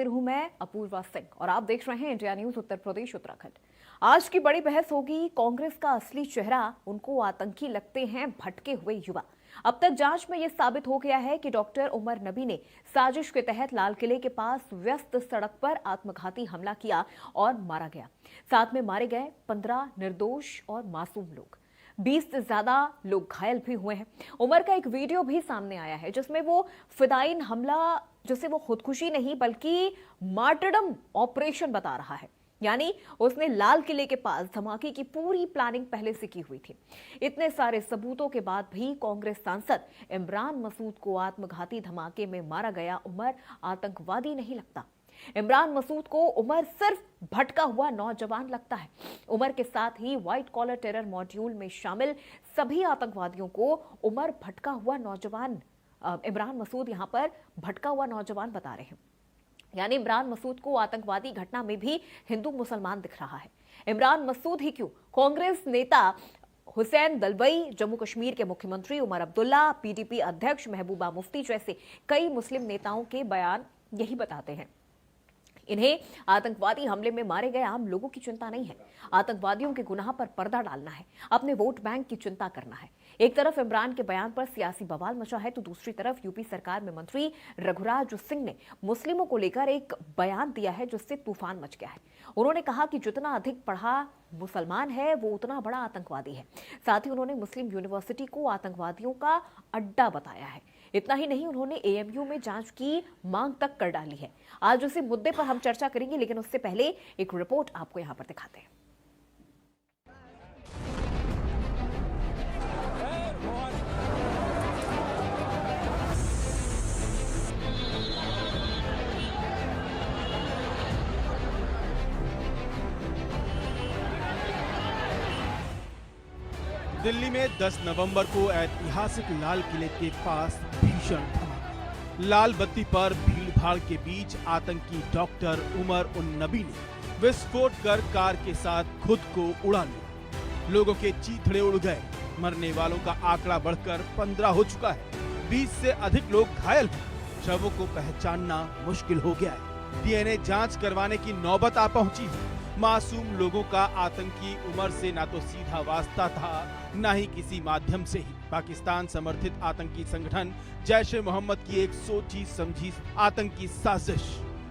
हाजिर हूं मैं अपूर्वा सिंह और आप देख रहे हैं इंडिया न्यूज उत्तर प्रदेश उत्तराखंड। आज की बड़ी बहस होगी, कांग्रेस का असली चेहरा, उनको आतंकी लगते हैं भटके हुए युवा। अब तक जांच में यह साबित हो गया है कि डॉक्टर उमर नबी ने साजिश के तहत लाल किले के पास व्यस्त सड़क पर आत्मघाती हमला किया और मारा गया। साथ में मारे गए 15 निर्दोष और मासूम लोग, 20 से ज्यादा लोग घायल भी हुए हैं। उमर का एक वीडियो भी सामने आया है जिसमें वो फिदायीन हमला, जिसे वो खुदकुशी नहीं बल्कि मार्टरडम ऑपरेशन बता रहा है। यानी उसने लाल किले के पास धमाके की पूरी प्लानिंग पहले से की हुई थी। इतने सारे सबूतों के बाद भी कांग्रेस सांसद इमरान मसूद को आत्मघाती धमाके में मारा गया उमर आतंकवादी नहीं लगता। इमरान मसूद को उमर सिर्फ भटका हुआ नौजवान लगता है। उमर के साथ ही व्हाइट कॉलर टेरर मॉड्यूल में शामिल सभी आतंकवादियों को उमर भटका हुआ नौजवान, इमरान मसूद यहां पर भटका हुआ नौजवान बता रहे हैं। यानी इमरान मसूद को आतंकवादी घटना में भी हिंदू मुसलमान दिख रहा है। इमरान मसूद ही क्यों, कांग्रेस नेता हुसैन दलवई, जम्मू कश्मीर के मुख्यमंत्री उमर अब्दुल्ला, पीडीपी अध्यक्ष महबूबा मुफ्ती जैसे कई मुस्लिम नेताओं के बयान यही बताते हैं। इन्हें आतंकवादी हमले में मारे गए आम लोगों की चिंता नहीं है, आतंकवादियों के गुनाह पर पर्दा डालना है, अपने वोट बैंक की चिंता करना है। एक तरफ इमरान के बयान पर सियासी बवाल मचा है तो दूसरी तरफ यूपी सरकार में मंत्री रघुराज सिंह ने मुस्लिमों को लेकर एक बयान दिया है जिससे तूफान मच गया है। उन्होंने कहा कि जितना अधिक पढ़ा मुसलमान है वो उतना बड़ा आतंकवादी है। साथ ही उन्होंने मुस्लिम यूनिवर्सिटी को आतंकवादियों का अड्डा बताया है। इतना ही नहीं, उन्होंने एएमयू में जांच की मांग तक कर डाली है। आज उसी मुद्दे पर हम चर्चा करेंगे, लेकिन उससे पहले एक रिपोर्ट आपको यहां पर दिखाते हैं। दिल्ली में 10 नवंबर को ऐतिहासिक लाल किले के पास भीषण धमाका। लाल बत्ती पर भीड़ भाड़ के बीच आतंकी डॉक्टर उमर उन नबी ने विस्फोट कर कार के साथ खुद को उड़ा लिया। लोगों के चीथड़े उड़ गए। मरने वालों का आंकड़ा बढ़कर 15 हो चुका है। 20 से अधिक लोग घायल हैं। शवों को पहचानना मुश्किल हो गया है। डीएनए जांच करवाने की नौबत आ पहुंची है। मासूम लोगों का आतंकी उमर से ना तो सीधा वास्ता था, ना ही किसी माध्यम से ही। पाकिस्तान समर्थित आतंकी संगठन जैश ए मोहम्मद की एक सोची समझी आतंकी साजिश।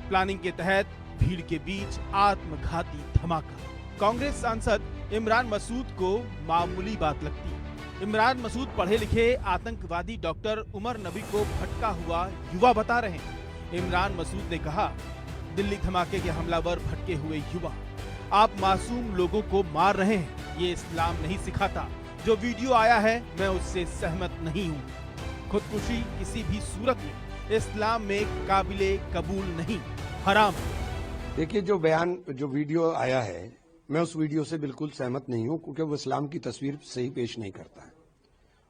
प्लानिंग के तहत भीड़ के बीच आत्मघाती धमाका। कांग्रेस सांसद इमरान मसूद को मामूली बात लगती है। इमरान मसूद पढ़े लिखे आतंकवादी डॉक्टर उमर नबी को भटका हुआ युवा बता रहे हैं। इमरान मसूद ने कहा, दिल्ली धमाके के हमलावर भटके हुए युवा, आप मासूम लोगों को मार रहे हैं, ये इस्लाम नहीं सिखाता। जो वीडियो आया है मैं उससे सहमत नहीं हूँ। खुदकुशी किसी भी सूरत में इस्लाम में काबिले कबूल नहीं, हराम। देखिए, जो वीडियो आया है, मैं उस वीडियो से बिल्कुल सहमत नहीं हूँ, क्योंकि वो इस्लाम की तस्वीर सही पेश नहीं करता है।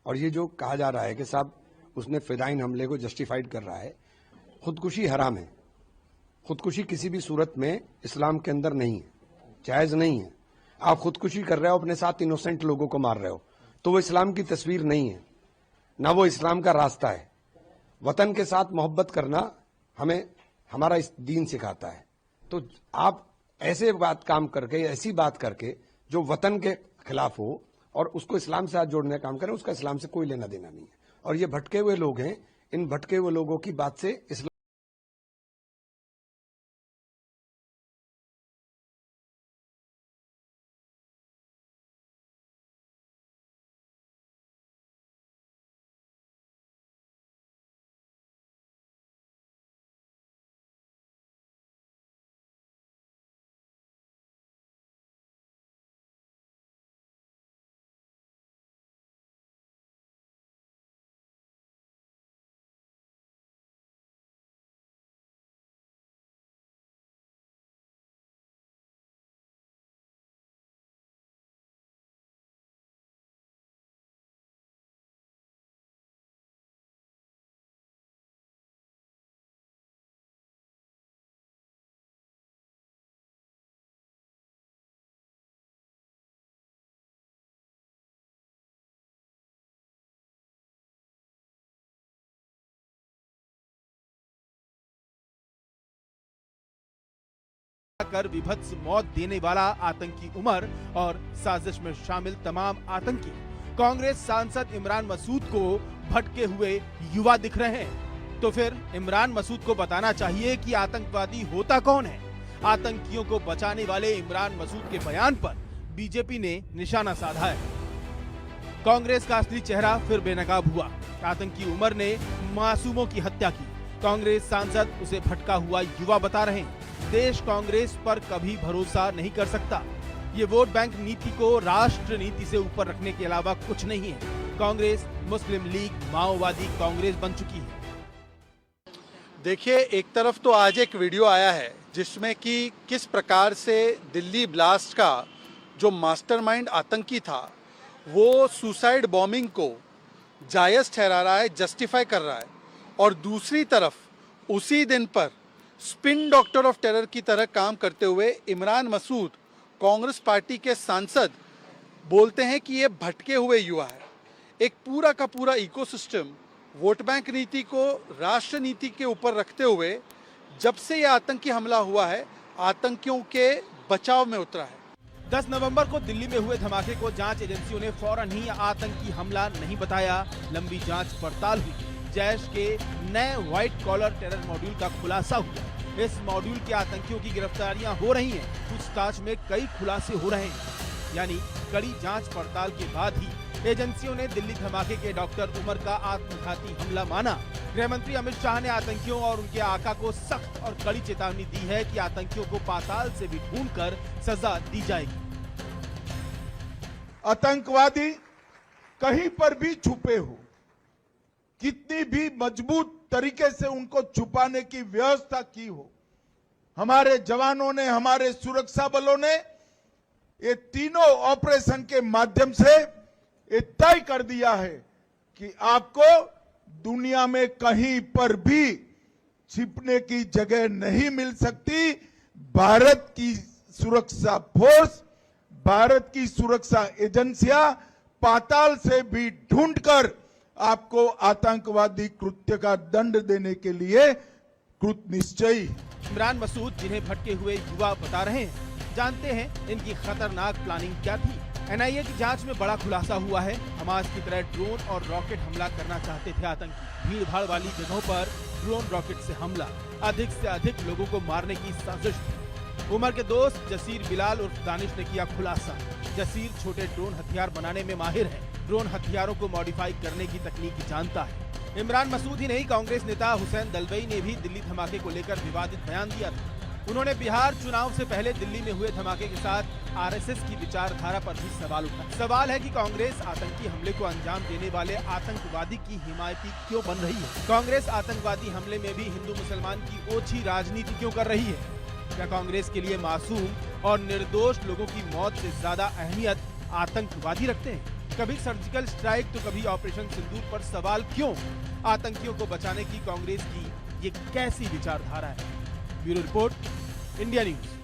और ये जो कहा जा रहा है कि साहब उसने फिदायीन हमले को जस्टिफाइड कर रहा है, खुदकुशी हराम है। खुदकुशी किसी भी सूरत में इस्लाम के अंदर नहीं है, जायज नहीं है। आप खुदकुशी कर रहे हो, अपने साथ इनोसेंट लोगों को मार रहे हो, तो वो इस्लाम की तस्वीर नहीं है, ना वो इस्लाम का रास्ता है। वतन के साथ मोहब्बत करना हमें हमारा इस दीन सिखाता है। तो आप ऐसे काम करके, ऐसी बात करके जो वतन के खिलाफ हो और उसको इस्लाम से हाथ जोड़ने का काम करें, उसका इस्लाम से कोई लेना देना नहीं है। और ये भटके हुए लोग हैं, इन भटके हुए लोगों की बात से इस्लाम कर विभत्स मौत देने वाला आतंकी उमर और साजिश में शामिल तमाम आतंकी कांग्रेस सांसद इमरान मसूद को भटके हुए युवा दिख रहे हैं। तो फिर इमरान मसूद को बताना चाहिए कि आतंकवादी होता कौन है। आतंकियों को बचाने वाले इमरान मसूद के बयान पर बीजेपी ने निशाना साधा है। कांग्रेस का असली चेहरा फिर बेनकाब हुआ। आतंकी उमर ने मासूमों की हत्या की। कांग्रेस सांसद उसे भटका हुआ युवा बता रहे हैं। देश कांग्रेस पर कभी भरोसा नहीं कर सकता। ये वोट बैंक नीति को राष्ट्र नीति से ऊपर रखने के अलावा कुछ नहीं है। कांग्रेस मुस्लिम लीग माओवादी कांग्रेस बन चुकी है। देखिए, एक तरफ तो आज एक वीडियो आया है जिसमें कि किस प्रकार से दिल्ली ब्लास्ट का जो मास्टरमाइंड आतंकी था वो सुसाइड बॉम्बिंग को जायज़ ठहरा रहा है, जस्टिफाई कर रहा है, और दूसरी तरफ उसी दिन पर स्पिन डॉक्टर ऑफ टेरर की तरह काम करते हुए इमरान मसूद कांग्रेस पार्टी के सांसद बोलते हैं कि ये भटके हुए युवा है। एक पूरा का पूरा इकोसिस्टम वोट बैंक नीति को राष्ट्र नीति के ऊपर रखते हुए जब से ये आतंकी हमला हुआ है, आतंकियों के बचाव में उतरा है। 10 नवंबर को दिल्ली में हुए धमाके को जांच एजेंसियों ने फौरन ही आतंकी हमला नहीं बताया। लंबी जांच पड़ताल हुई। जैश के नए व्हाइट कॉलर टेरर मॉड्यूल का खुलासा हुआ। इस मॉड्यूल के आतंकियों की गिरफ्तारियां हो रही हैं। पूछताछ में कई खुलासे हो रहे हैं। यानी कड़ी जांच पड़ताल के बाद ही एजेंसियों ने दिल्ली धमाके के डॉक्टर उमर का आत्मघाती हमला माना। गृह मंत्री अमित शाह ने आतंकियों और उनके आका को सख्त और कड़ी चेतावनी दी है कि आतंकियों को पाताल से भी ढूंढकर सजा दी जाएगी। आतंकवादी कहीं पर भी छुपे हो, कितनी भी मजबूत तरीके से उनको छुपाने की व्यवस्था की हो, हमारे जवानों ने, हमारे सुरक्षा बलों ने ये तीनों ऑपरेशन के माध्यम से ये तय कर दिया है कि आपको दुनिया में कहीं पर भी छिपने की जगह नहीं मिल सकती। भारत की सुरक्षा फोर्स, भारत की सुरक्षा एजेंसियां पाताल से भी ढूंढकर आपको आतंकवादी कृत्य का दंड देने के लिए कृत निश्चयी। इमरान मसूद जिन्हें भटके हुए युवा बता रहे हैं, जानते हैं इनकी खतरनाक प्लानिंग क्या थी। एनआईए की जांच में बड़ा खुलासा हुआ है। हमास की तरह ड्रोन और रॉकेट हमला करना चाहते थे आतंकी। भीड़ भाड़ वाली जगहों पर ड्रोन रॉकेट से हमला, अधिक से अधिक लोगों को मारने की साजिश थी। उमर के दोस्त जसीर बिलाल उर्फ दानिश ने किया खुलासा। जसीर छोटे ड्रोन हथियार बनाने में माहिर है। ड्रोन हथियारों को मॉडिफाई करने की तकनीक जानता है। इमरान मसूद ही नहीं, कांग्रेस नेता हुसैन दलबई ने भी दिल्ली धमाके को लेकर विवादित बयान दिया था। उन्होंने बिहार चुनाव से पहले दिल्ली में हुए धमाके के साथ आरएसएस की विचारधारा पर भी सवाल उठाया। सवाल है कि कांग्रेस आतंकी हमले को अंजाम देने वाले आतंकवादी की हिमायती क्यों बन रही है। कांग्रेस आतंकवादी हमले में भी हिंदू मुसलमान की ओछी राजनीति क्यों कर रही है। क्या कांग्रेस के लिए मासूम और निर्दोष लोगों की मौत से ज्यादा अहमियत आतंकवादी रखते हैं। कभी सर्जिकल स्ट्राइक तो कभी ऑपरेशन सिंदूर पर सवाल क्यों। आतंकियों को बचाने की कांग्रेस की ये कैसी विचारधारा है। Bureau report, India news.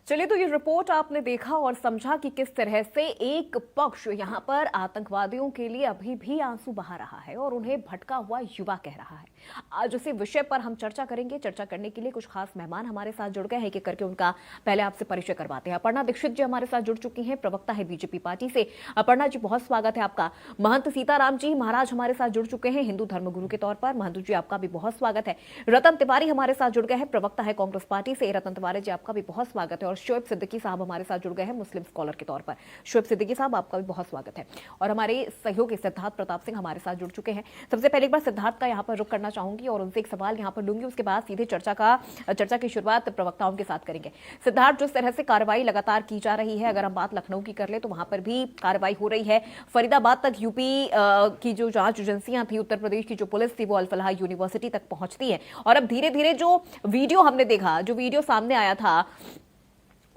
चलिए, तो ये रिपोर्ट आपने देखा और समझा कि किस तरह से एक पक्ष यहाँ पर आतंकवादियों के लिए अभी भी आंसू बहा रहा है और उन्हें भटका हुआ युवा कह रहा है। आज उसी विषय पर हम चर्चा करेंगे। चर्चा करने के लिए कुछ खास मेहमान हमारे साथ जुड़ गए हैं। कि करके उनका पहले आपसे परिचय करवाते हैं। अपर्णा दीक्षित जी हमारे साथ जुड़ चुकी हैं, प्रवक्ता है बीजेपी पार्टी से। अपर्णा जी, बहुत स्वागत है आपका। महंत सीताराम जी महाराज हमारे साथ जुड़ चुके हैं, हिंदू धर्मगुरु के तौर पर। महंत जी, आपका भी बहुत स्वागत है। रतन तिवारी हमारे साथ जुड़ गए हैं, प्रवक्ता है कांग्रेस पार्टी से। रतन तिवारी जी, आपका भी बहुत स्वागत है। और शोएब सिद्दीकी साहब हमारे साथ जुड़ गए हैं, मुस्लिम स्कॉलर के तौर पर। शोएब सिद्दीकी साहब, आपका भी बहुत स्वागत है। और हमारे सहयोगी सिद्धार्थ प्रताप सिंह हमारे साथ जुड़ चुके हैं। सबसे पहले एक बार सिद्धार्थ का यहाँ पर रुख करना चाहूंगी और उनसे एक सवाल यहाँ पर लूंगी। उसके बाद सीधे चर्चा की शुरुआत प्रवक्ताओं के साथ करेंगे। सिद्धार्थ, जिस तरह से कार्रवाई लगातार की जा रही है, अगर हम बात लखनऊ की कर ले तो वहां पर भी कार्रवाई हो रही है। फरीदाबाद तक यूपी की जो जांच एजेंसियां थी, उत्तर प्रदेश की जो पुलिस थी, वो अल फलाह यूनिवर्सिटी तक पहुंचती है। और अब धीरे धीरे जो वीडियो हमने देखा, जो वीडियो सामने आया था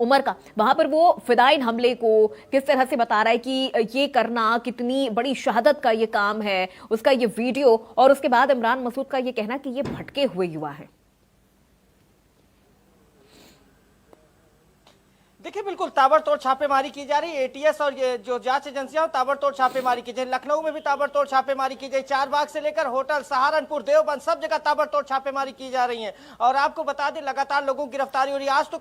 उमर का, वहां पर वो फिदाइन हमले को किस तरह से बता रहा है कि ये करना कितनी बड़ी शहादत का ये काम है, उसका ये वीडियो, और उसके बाद इमरान मसूद का ये कहना कि ये भटके हुए युवा है। देखिए बिल्कुल ताबड़तोड़ छापेमारी की जा रही है। एटीएस और ये जो जांच एजेंसियां ताबड़तोड़ छापेमारी की जा रही है। लखनऊ में भी ताबड़तोड़ छापेमारी की गई, चारबाग से लेकर होटल, सहारनपुर, देवबंद, सब जगह ताबड़तोड़ छापेमारी की जा रही है। और आपको बता दें लगातार लोगों की गिरफ्तारी हो रही है। आज तो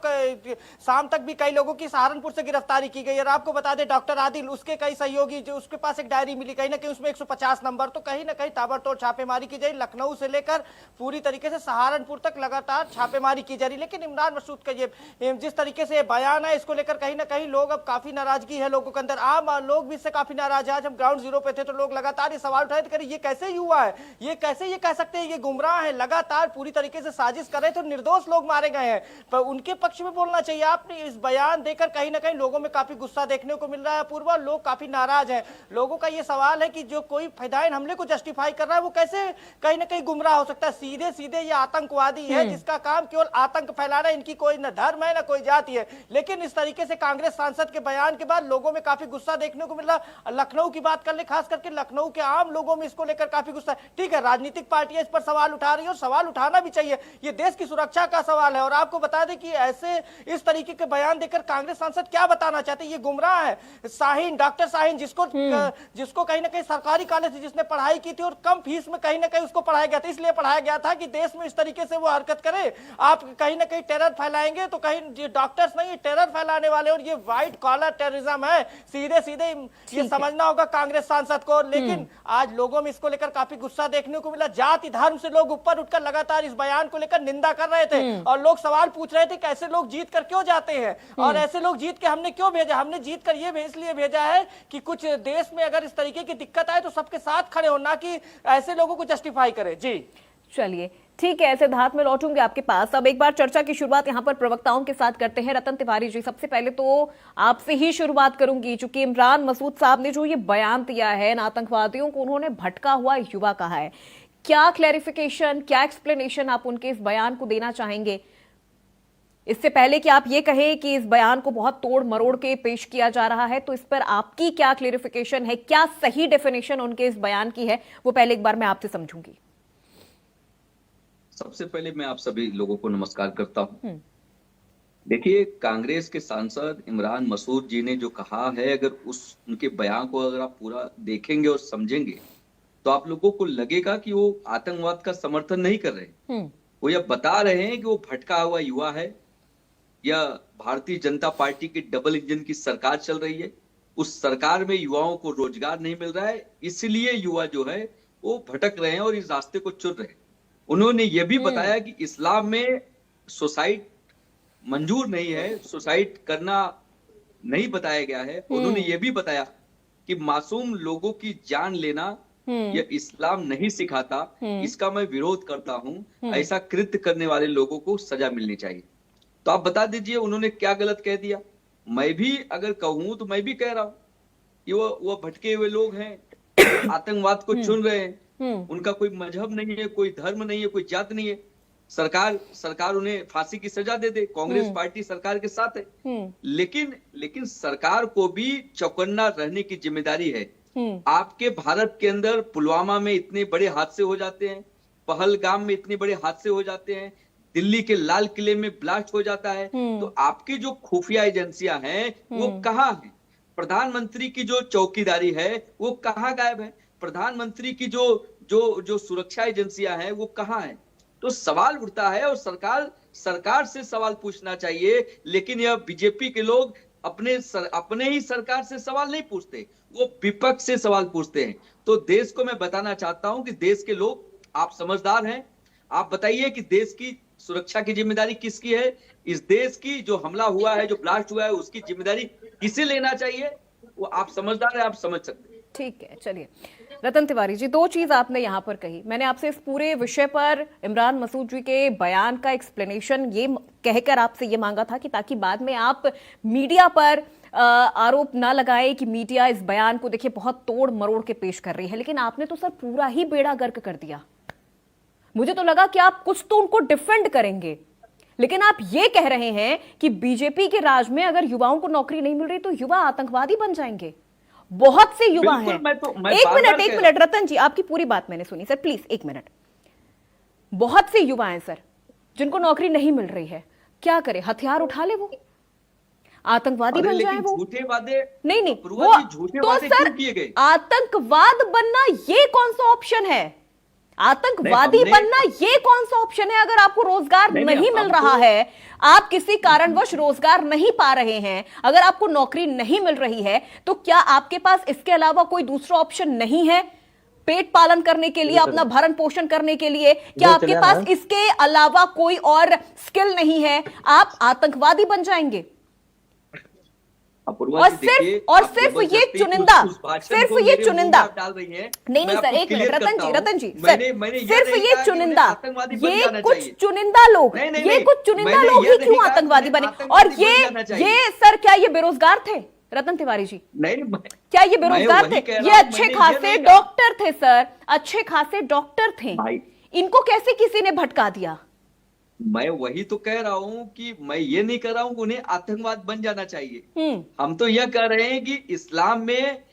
शाम तक भी कई लोगों की सहारनपुर से गिरफ्तारी की गई। और आपको बता दें डॉक्टर आदिल, उसके कई सहयोगी, जो उसके पास एक डायरी मिली, कहीं ना कहीं उसमें 150 नंबर, तो कहीं ना कहीं ताबड़तोड़ छापेमारी की जाए। लखनऊ से लेकर पूरी तरीके से सहारनपुर तक लगातार छापेमारी की जा रही। लेकिन इमरान मसूद का ये जिस तरीके से बयान है, इसको लेकर कहीं ना कहीं लोग अब काफी नाराजगी है लोगों के अंदर। आम लोग भी इससे काफी नाराज है। आज हम ग्राउंड जीरो पे थे तो लोग लगातार ये सवाल उठाए थे, ये कैसे युवा है, ये कैसे ये कह सकते हैं ये गुमराह है, लगातार पूरी तरीके से साजिश कर रहे थे, निर्दोष लोग मारे गए हैं। पर उनके पक्ष में बोलना चाहिए। आपने इस बयान देकर कहीं ना कहीं लोगों में काफी गुस्सा देखने को मिल रहा है। पूर्वा लोग काफी नाराज हैं। लोगों का ये सवाल है कि जो कोई फिदायीन हमले को जस्टिफाई कर रहा है वो कैसे कहीं ना कहीं गुमराह हो सकता है। सीधे सीधे ये आतंकवादी है जिसका काम केवल आतंक फैलाना, इनकी कोई न धर्म है न कोई जाति है। लेकिन इस तरीके से कांग्रेस सांसद के बयान के बाद लोगों में काफी गुस्सा देखने को मिल रहा। लखनऊ की बात कर ले, खास करके लखनऊ के आम लोगों में इसको लेकर काफी गुस्सा है। ठीक है, राजनीतिक पार्टियां इस पर सवाल उठा रही है और सवाल उठाना भी चाहिए, ये देश की सुरक्षा का सवाल है। और आपको बता दें कि ऐसे इस तरीके के बयान देकर कांग्रेस सांसद क्या बताना चाहते हैं, ये गुमराह है। शाहीन, डॉक्टर शाहीन, जिसको कहीं ना कहीं सरकारी कॉलेज से जिसने पढ़ाई की थी और कम फीस में कहीं ना कहीं उसको पढ़ाया गया था, इसलिए पढ़ाया गया था कि देश में इस तरीके से वो हरकत करे, आप कहीं ना कहीं टेरर फैलाएंगे तो कहीं डॉक्टर्स नहीं टेरर फैलाने वाले। और ये व्हाइट कॉलर टेररिज्म है, सीधे सीधे ये समझना होगा कांग्रेस सांसद को। लेकिन आज लोगों में इसको लेकर काफी गुस्सा देखने को मिला। जाति धर्म से लोग ऊपर उठकर लगातार इस बयान को लेकर निंदा कर रहे थे और लोग सवाल पूछ रहे थे कि ऐसे लोग जीत कर क्यों जाते हैं और ऐसे लोग जीत के हमने क्यों भेजा। हमने जीत कर ये इसलिए भेजा है कि कुछ देश में अगर इस तरीके की दिक्कत आए तो सबके साथ खड़े हो, ना कि ऐसे लोगों को जस्टिफाई करे। जी चलिए ठीक है, सिद्धार्थ में लौटूंगे आपके पास। अब एक बार चर्चा की शुरुआत यहां पर प्रवक्ताओं के साथ करते हैं। रतन तिवारी जी, सबसे पहले तो आपसे ही शुरुआत करूंगी, चूंकि इमरान मसूद साहब ने जो ये बयान दिया है, आतंकवादियों को उन्होंने भटका हुआ युवा कहा है, क्या क्लैरिफिकेशन, क्या एक्सप्लेनेशन आप उनके इस बयान को देना चाहेंगे? इससे पहले कि आप ये कहें कि इस बयान को बहुत तोड़ मरोड़ के पेश किया जा रहा है, तो इस पर आपकी क्या क्लैरिफिकेशन है, क्या सही डेफिनेशन उनके इस बयान की है, वो पहले एक बार मैं आपसे समझूंगी। सबसे पहले मैं आप सभी लोगों को नमस्कार करता हूं। देखिए, कांग्रेस के सांसद इमरान मसूद जी ने जो कहा है, अगर उनके बयान को अगर आप पूरा देखेंगे और समझेंगे तो आप लोगों को लगेगा कि वो आतंकवाद का समर्थन नहीं कर रहे। वो यह बता रहे हैं कि वो भटका हुआ युवा है, या भारतीय जनता पार्टी की डबल इंजन की सरकार चल रही है, उस सरकार में युवाओं को रोजगार नहीं मिल रहा है, इसलिए युवा जो है वो भटक रहे हैं और इस रास्ते को चुन रहे हैं। उन्होंने ये भी बताया कि इस्लाम में सुसाइड मंजूर नहीं है, सुसाइड करना नहीं बताया गया है। उन्होंने ये भी बताया कि मासूम लोगों की जान लेना यह इस्लाम नहीं सिखाता, इसका मैं विरोध करता हूं। ऐसा कृत्य करने वाले लोगों को सजा मिलनी चाहिए। तो आप बता दीजिए उन्होंने क्या गलत कह दिया। मैं भी अगर कहूं तो मैं भी कह रहा हूं कि वो भटके हुए लोग हैं, आतंकवाद को चुन रहे हैं, उनका कोई मजहब नहीं है, कोई धर्म नहीं है, कोई जात नहीं है। सरकार उन्हें फांसी की सजा दे दे, कांग्रेस पार्टी सरकार के साथ है। लेकिन सरकार को भी चौकन्ना रहने की जिम्मेदारी है। आपके भारत के अंदर पुलवामा में इतने बड़े हादसे हो जाते हैं, पहलगाम में इतने बड़े हादसे हो जाते हैं, दिल्ली के लाल किले में ब्लास्ट हो जाता है, तो आपकी जो खुफिया एजेंसियां हैं वो कहाँ है? प्रधानमंत्री की जो चौकीदारी है वो कहाँ गायब है? प्रधानमंत्री की जो सुरक्षा एजेंसियां हैं वो कहाँ है? तो सवाल उठता है और सरकार से सवाल पूछना चाहिए। लेकिन यह बीजेपी के लोग अपने ही सरकार से सवाल नहीं पूछते, वो विपक्ष से सवाल पूछते हैं। तो देश को मैं बताना चाहता हूं कि देश के लोग, आप समझदार हैं, आप बताइए कि देश की सुरक्षा की जिम्मेदारी किसकी है? इस देश की जो हमला हुआ है, जो ब्लास्ट हुआ है, उसकी जिम्मेदारी किसे लेना चाहिए? वो आप समझदार हैं, आप समझ सकते हैं। ठीक है, चलिए रतन तिवारी जी, दो चीज आपने यहां पर कही। मैंने आपसे इस पूरे विषय पर इमरान मसूद जी के बयान का एक्सप्लेनेशन ये कहकर आपसे ये मांगा था कि ताकि बाद में आप मीडिया पर आरोप ना लगाए कि मीडिया इस बयान को देखिए बहुत तोड़ मरोड़ के पेश कर रही है। लेकिन आपने तो सर पूरा ही बेड़ा गर्क कर दिया। मुझे तो लगा कि आप कुछ तो उनको डिफेंड करेंगे, लेकिन आप ये कह रहे हैं कि बीजेपी के राज में अगर युवाओं को नौकरी नहीं मिल रही तो युवा आतंकवादी बन जाएंगे। बहुत से युवा हैं। एक मिनट रतन जी, आपकी पूरी बात मैंने सुनी सर, प्लीज एक मिनट। बहुत से युवा हैं सर जिनको नौकरी नहीं मिल रही है, क्या करे? हथियार उठा ले वो। आतंकवादी अरे बन जाए लेकिन वो। झूठे वादे, नहीं नहीं, पूर्वा वो जी झूठे तो वादे सर क्यों किए गए? आतंकवाद बनना ये कौन सा ऑप्शन है? आतंकवादी हमने- बनना ये कौन सा ऑप्शन है? अगर आपको रोजगार नहीं, नहीं मिल हम रहा तो- है, आप किसी कारणवश रोजगार नहीं पा रहे हैं, अगर आपको नौकरी नहीं मिल रही है, तो क्या आपके पास इसके अलावा कोई दूसरा ऑप्शन नहीं है पेट पालन करने के लिए, अपना भरण पोषण करने के लिए? क्या आपके पास इसके अलावा कोई और स्किल नहीं है? आप आतंकवादी बन जाएंगे। अपूर्वा और जी, देखिए, सिर्फ और आप सिर्फ ये जबरदस्ती चुनिंदा, उस भाषण सिर्फ को ये मेरे मुंह चुनिंदा में डाल रही हैं। नहीं मैं सर, आपको एक मिनट clear रतन करता जी, हूं। रतन जी, मैंने ये सिर्फ नहीं ये कहा कि चुनिंदा, उन्हें आतंकवादी बन ये जाना कुछ चाहिए। चुनिंदा लोग, नहीं, नहीं, ये नहीं, कुछ चुनिंदा मैंने लोग ये ही नहीं क्यों कहा कि आतंकवादी उन्हें बने? और आतंकवादी बन जाना चाहिए। ये सर क्या ये बेरोजगार थे रतन तिवारी जी? नहीं, क्या ये बेरोजगार वही थे? कह रहा ये हूं, अच्छे मैंने ये खासे नहीं कहा। डॉक्टर थे सर, अच्छे खासे डॉक्टर थे, भाई, इनको कैसे किसी ने भटका दिया? मैं वही तो कह रहा हूं कि मैं ये नहीं कह रहा हूं कि उन्हें आतंकवाद बन जाना चाहिए। हम तो यह कह रहे हैं कि इस्लाम में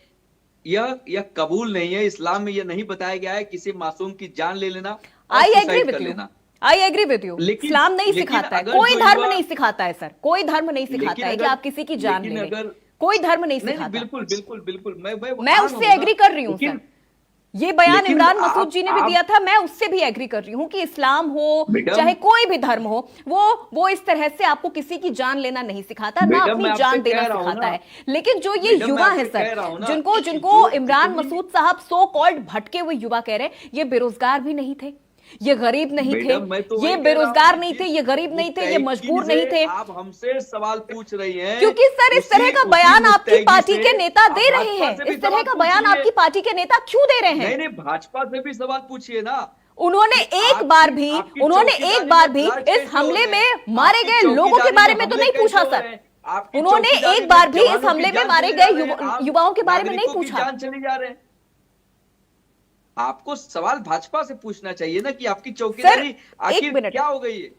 यह कबूल नहीं है। इस्लाम में यह नहीं बताया गया है किसी मासूम की जान ले लेना और आई एग्री सुसाइड विद कर यू, लेना। I agree with you. Islam नहीं सिखाता है, कोई धर्म नहीं सिखाता है सर, कोई धर्म नहीं सिखाता है कि आप किसी की जान ले लें, कोई धर्म नहीं सिखाता। बिल्कुल बिल्कुल बिल्कुल, मैं उससे एग्री कर रही हूँ सर। ये बयान इमरान मसूद जी ने भी दिया था, मैं उससे भी एग्री कर रही हूँ कि इस्लाम हो चाहे कोई भी धर्म हो, वो इस तरह से आपको किसी की जान लेना नहीं सिखाता, ना अपनी जान देना सिखाता है। लेकिन जो ये युवा है सर, जिनको इमरान मसूद साहब सो कॉल्ड भटके हुए युवा कह रहे हैं, ये बेरोजगार भी नहीं थे, ये गरीब नहीं थे, ये बेरोजगार नहीं थे, ये गरीब नहीं थे, ये मजबूर नहीं थे। आप हमसे सवाल पूछ रही हैं क्योंकि सर इस तरह का बयान आपकी पार्टी के नेता दे रहे हैं, इस तरह का बयान आपकी पार्टी के नेता क्यों दे रहे हैं? नहीं, भाजपा से भी सवाल पूछिए ना। उन्होंने एक बार भी इस हमले में मारे गए लोगों के बारे में तो नहीं पूछा सर। उन्होंने एक बार भी इस हमले में मारे गए युवाओं के बारे में नहीं पूछा। जान चली जा रहे हैं। आपको सवाल भाजपा से पूछना चाहिए ना कि आपकी चौकीदारी आखिर क्या हो गई है।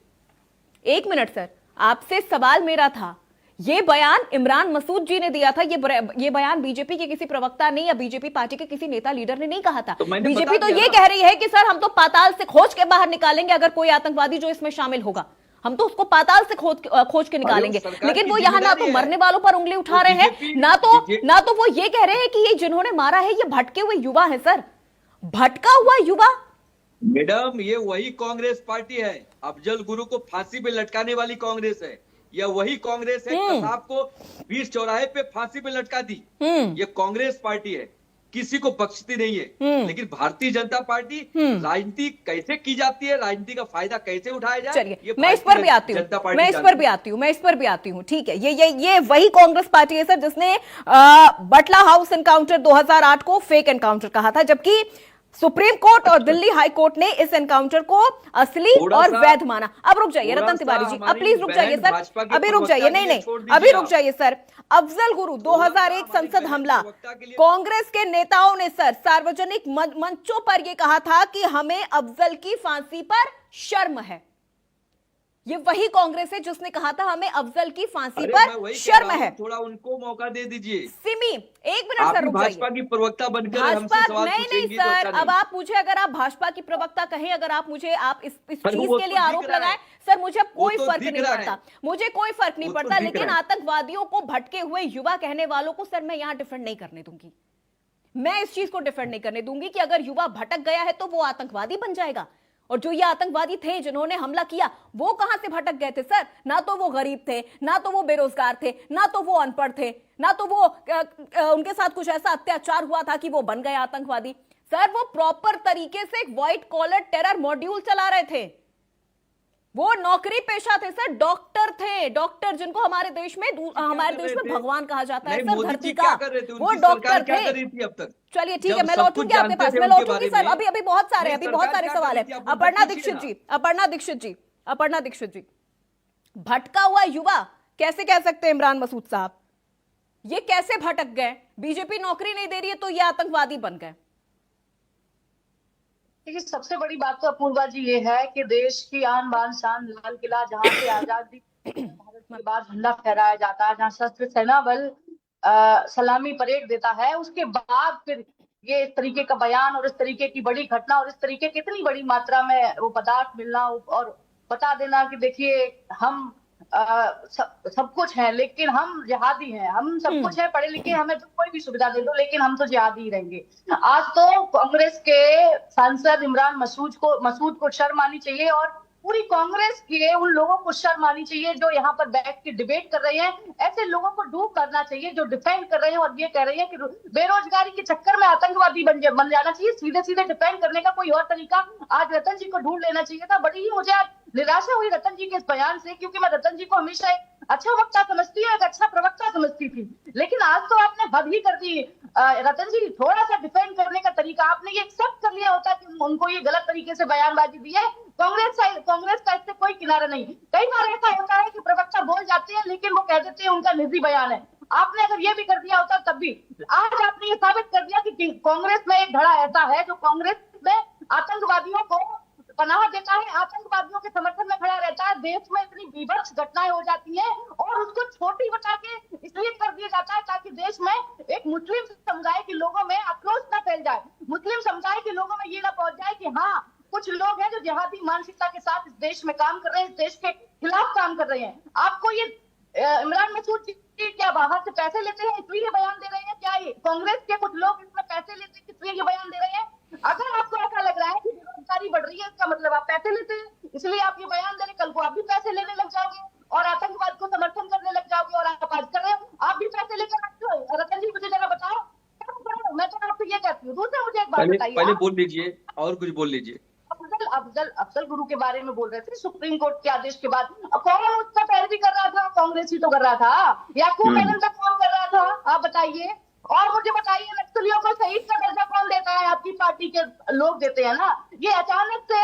एक मिनट सर, आपसे सवाल मेरा था, ये बयान इमरान मसूद जी ने दिया था, ये बयान बीजेपी के किसी प्रवक्ता ने या बीजेपी पार्टी के किसी नेता लीडर ने नहीं कहा था। बीजेपी तो ये कह रही है कि सर हम तो पाताल से खोज के बाहर निकालेंगे अगर कोई आतंकवादी जो इसमें शामिल होगा, हम तो उसको पाताल से खोज के निकालेंगे। लेकिन वो यहाँ ना तो मरने वालों पर उंगली उठा रहे हैं, ना तो वो ये कह रहे हैं कि ये जिन्होंने मारा है ये भटके हुए युवा है सर, भटका हुआ युवा। मैडम, ये वही कांग्रेस पार्टी है, अफजल गुरु को फांसी पे लटकाने वाली कांग्रेस है। यह वही कांग्रेस है कसाब को बीर चौराहे पे फांसी पे लटका दी। ये कांग्रेस पार्टी है, किसी को बख्शती नहीं है। लेकिन भारतीय जनता पार्टी, राजनीति कैसे की जाती है, राजनीति का फायदा कैसे उठाया जाए, चलिए मैं इस पर भी आती हूँ, मैं इस पर भी आती हूँ। ठीक है, ये वही कांग्रेस पार्टी है सर जिसने बटला हाउस एनकाउंटर 2008 को फेक एनकाउंटर कहा था, जबकि सुप्रीम कोर्ट और दिल्ली हाई कोर्ट ने इस एनकाउंटर को असली और वैध माना। अब रुक जाइए रतन तिवारी जी, अब प्लीज रुक जाइए सर, अभी रुक जाइए, नहीं अभी रुक जाइए सर। अफजल गुरु 2001 संसद हमला, कांग्रेस के नेताओं ने सर सार्वजनिक मंचों पर यह कहा था कि हमें अफजल की फांसी पर शर्म है। ये वही कांग्रेस है जिसने कहा था हमें अफजल की फांसी पर शर्म है। थोड़ा उनको मौका दे दीजिए। सिमी, एक मिनट सर रुक जाइए। भाजपा की प्रवक्ता बनकर हमसे सवाल पूछेंगी नहीं सर, अब आप मुझे, अगर आप भाजपा की प्रवक्ता कहें, अगर आप मुझे इस चीज के लिए आरोप लगाएं सर, मुझे कोई फर्क नहीं पड़ता, मुझे कोई फर्क नहीं पड़ता। लेकिन आतंकवादियों को भटके हुए युवा कहने वालों को सर मैं यहां डिफेंड नहीं करने दूंगी, मैं इस चीज को डिफेंड नहीं करने दूंगी कि अगर युवा भटक गया है तो वो आतंकवादी बन जाएगा। और जो ये आतंकवादी थे जिन्होंने हमला किया, वो कहां से भटक गए थे सर? ना तो वो गरीब थे, ना तो वो बेरोजगार थे, ना तो वो अनपढ़ थे, ना तो वो उनके साथ कुछ ऐसा अत्याचार हुआ था कि वो बन गए आतंकवादी। सर वो प्रॉपर तरीके से एक व्हाइट कॉलर टेरर मॉड्यूल चला रहे थे, वो नौकरी पेशा थे सर, डॉक्टर थे, डॉक्टर जिनको हमारे देश में भगवान कहा जाता है सर, धरती का, वो डॉक्टर थे। अब तक चलिए ठीक है, मैं लौटूंगी आपके पास, मैं लौटूंगी सर, अभी बहुत सारे सवाल है। अपर्णा दीक्षित जी, भटका हुआ युवा कैसे कह सकते हैं इमरान मसूद साहब, ये कैसे भटक गए? बीजेपी नौकरी नहीं दे रही है तो ये आतंकवादी बन गए। देखिए, सबसे बड़ी बात तो अपूर्वा जी ये है कि देश की आन बान शान लाल किला, जहाँ पे आजादी भारत के बाद झंडा फहराया जाता है, जहाँ सशस्त्र सेना बल सलामी परेड देता है, उसके बाद फिर ये इस तरीके का बयान और इस तरीके की बड़ी घटना और इस तरीके की इतनी बड़ी मात्रा में वो पदार्थ मिलना और बता देना कि देखिए हम सब कुछ है, लेकिन हम जिहादी हैं, हम सब कुछ है, पढ़े लिखे, हमें तो कोई भी सुविधा दे दो, लेकिन हम तो जिहादी ही रहेंगे। आज तो कांग्रेस के सांसद इमरान मसूद को शर्म आनी चाहिए, और पूरी कांग्रेस के उन लोगों को शर्म आनी चाहिए जो यहाँ पर बैठ के डिबेट कर रहे हैं। ऐसे लोगों को डूब करना चाहिए जो डिफेंड कर रहे हैं और ये कह रहे हैं कि बेरोजगारी के चक्कर में आतंकवादी बन जाना चाहिए। सीधे सीधे डिफेंड करने का कोई और तरीका आज रतन जी को ढूंढ लेना चाहिए था। बड़ी ही मुझे आज निराशा हुई रतन जी के इस बयान से, क्योंकि मैं रतन जी को हमेशा एक अच्छा वक्ता समझती हूँ, एक अच्छा प्रवक्ता समझती थी, लेकिन आज तो आपने हद ही कर दी। रतन जी, थोड़ा सा डिफेंड करने का तरीका, आपने ये एक्सेप्ट कर लिया होता कि उनको ये गलत तरीके से बयानबाजी दी है। कांग्रेस का इससे कोई किनारा नहीं। कई बार ऐसा होता है कि प्रवक्ता बोल जाते हैं लेकिन वो कह देते हैं उनका निजी बयान है। आपने अगर ये भी कर दिया होता तब भी, आज आपने ये साबित कर दिया कि कांग्रेस में एक धड़ा ऐसा है जो कांग्रेस में आतंकवादियों को पनाह देता है, आतंकवादियों के समर्थन में खड़ा रहता है। देश में इतनी विभत्स घटनाएं हो जाती हैं और उसको छोटी बता के इसलिए कर दिया जाता है ताकि देश में एक मुस्लिम समुदाय के लोगों में आक्रोश न फैल जाए, मुस्लिम समुदाय के लोगों में ये ना पहुंच जाए कि हाँ, कुछ लोग हैं जो जिहादी मानसिकता के साथ इस देश में काम कर रहे हैं, इस देश के खिलाफ काम कर रहे हैं। आपको ये इमरान मसूद जी क्या बाहर से पैसे लेते हैं इसलिए बयान दे रहे हैं? क्या ये कांग्रेस के कुछ लोग इसमें पैसे लेते हैं इसलिए ये बयान दे रहे हैं? अगर आपको ऐसा लग रहा है कि बेरोजगारी बढ़ रही है, इसका मतलब आप पैसे लेते हैं, इसलिए आप ये बयान दे रहे, कल को आप भी पैसे लेने लग जाओगे और आतंकवाद को समर्थन करने लग जाओगे, और आप आज कर रहे हो, आप भी पैसे लेकर रखते हो। रतन जी, मुझे जरा बताओ, मैं तो आपसे ये कहती हूँ। दूसरा मुझे एक बात बताइए, पहले बोल लीजिए और कुछ बोल लीजिए। अफजल गुरु के बारे में बोल रहे थे, सुप्रीम कोर्ट के आदेश के बाद कौन उसका पैरवी कर रहा था? कांग्रेस ही तो कर रहा था। याकूब मेनन का कौन कर रहा था? आप बताइए। और मुझे बताइए, नक्सलियों को शहीद का दर्जा कौन देता है? आपकी पार्टी के लोग देते हैं ना। ये अचानक से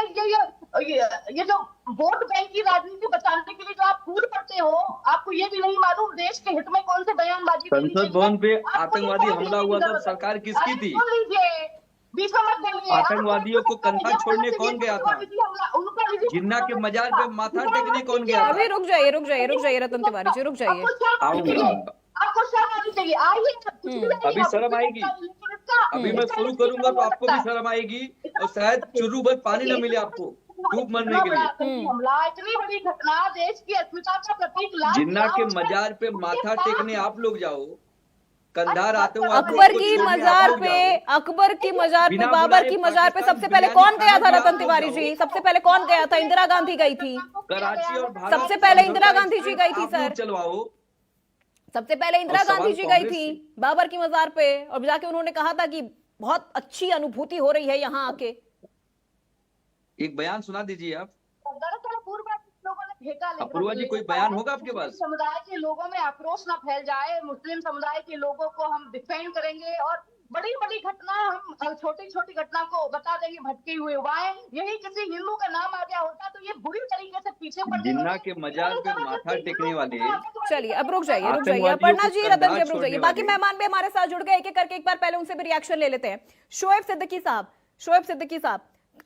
ये जो वोट बैंक की राजनीति बचाने के लिए जो आप कूद पड़ते हो, आपको ये भी नहीं मालूम देश के हित में कौन से बयानबाजी। संसद भवन पे आतंकवादी हमला हुआ था, सरकार किसकी थी? बीच में मत बोलिए। आतंकवादियों को कंधा छोड़ने कौन गया था? जिन्ना के मजार पे माथा टेकने कौन गया था? अभी रुक जाइए रतन तिवारी जी, रुक जाइए। आपको शर्म आनी चाहिए। आइए, अभी शर्म आएगी। अभी मैं शुरू करूंगा तो आपको भी शर्म आएगी और शायद चुर्रू भर पानी न मिले आपको डूब मरने के लिए। हमला, इतनी बड़ी घटना, देश की अस्मिता का प्रतीक, जिन्ना के मजार पे माथा टेकने आप लोग जाओ, कंधार आते हो अकबर की मजार पे बाबर की मजार पे सबसे पहले कौन गया था? रतन तिवारी जी, सबसे पहले कौन गया था? इंदिरा गांधी गई थी। कराची और भारत सबसे पहले इंदिरा गांधी जी गई थी सर, चलवाओ। सबसे पहले इंदिरा गांधी जी गई थी बाबर की मजार पे, और जाके उन्होंने कहा था कि बहुत अच्छी अनुभूति हो रही है यहाँ आके। एक बयान सुना दीजिए आप। दरअसल पूर्व लोगों ने फेंका, अपूर्वा जी, कोई बयान होगा आपके पास? समुदाय के लोगों में आक्रोश ना फैल जाए, मुस्लिम समुदाय के लोगों को हम डिफेंड करेंगे और बड़ी बड़ी घटना, हम छोटी छोटी घटना को बता देंगे। भटके हुए युवाएं, यही किसी हिंदू का नाम आ गया होता तो ये बुरी तरीके से पीछे पड़ जिन्ना के मजार पे माथा टेकने वाले। चलिए अब रुक जाइए अपर्णा जी, रतन जी अब रुक जाइए। बाकी मेहमान भी हमारे साथ जुड़ गए, एक एक करके एक बार पहले उनसे भी रिएक्शन ले लेते हैं। शोएब सिद्दीकी साहब,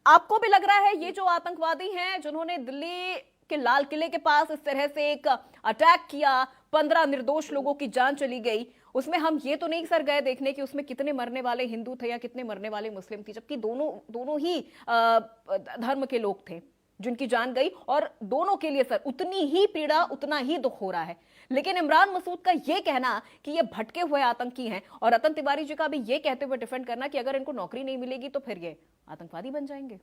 आपको भी लग रहा है ये जो आतंकवादी हैं जिन्होंने दिल्ली के लाल किले के पास इस तरह से एक अटैक किया, 15 निर्दोष लोगों की जान चली गई, उसमें हम ये तो नहीं सर गए देखने कि उसमें कितने मरने वाले हिंदू थे या कितने मरने वाले मुस्लिम थी, जबकि दोनों ही धर्म के लोग थे जिनकी जान गई, और दोनों के लिए सर उतनी ही पीड़ा, उतना ही दुख हो रहा है। लेकिन इमरान मसूद का ये कहना कि ये भटके हुए आतंकी हैं, और रतन तिवारी जी का भी ये कहते हुए डिफेंड करना कि अगर इनको नौकरी नहीं मिलेगी तो फिर ये आतंकवादी बन जाएंगे।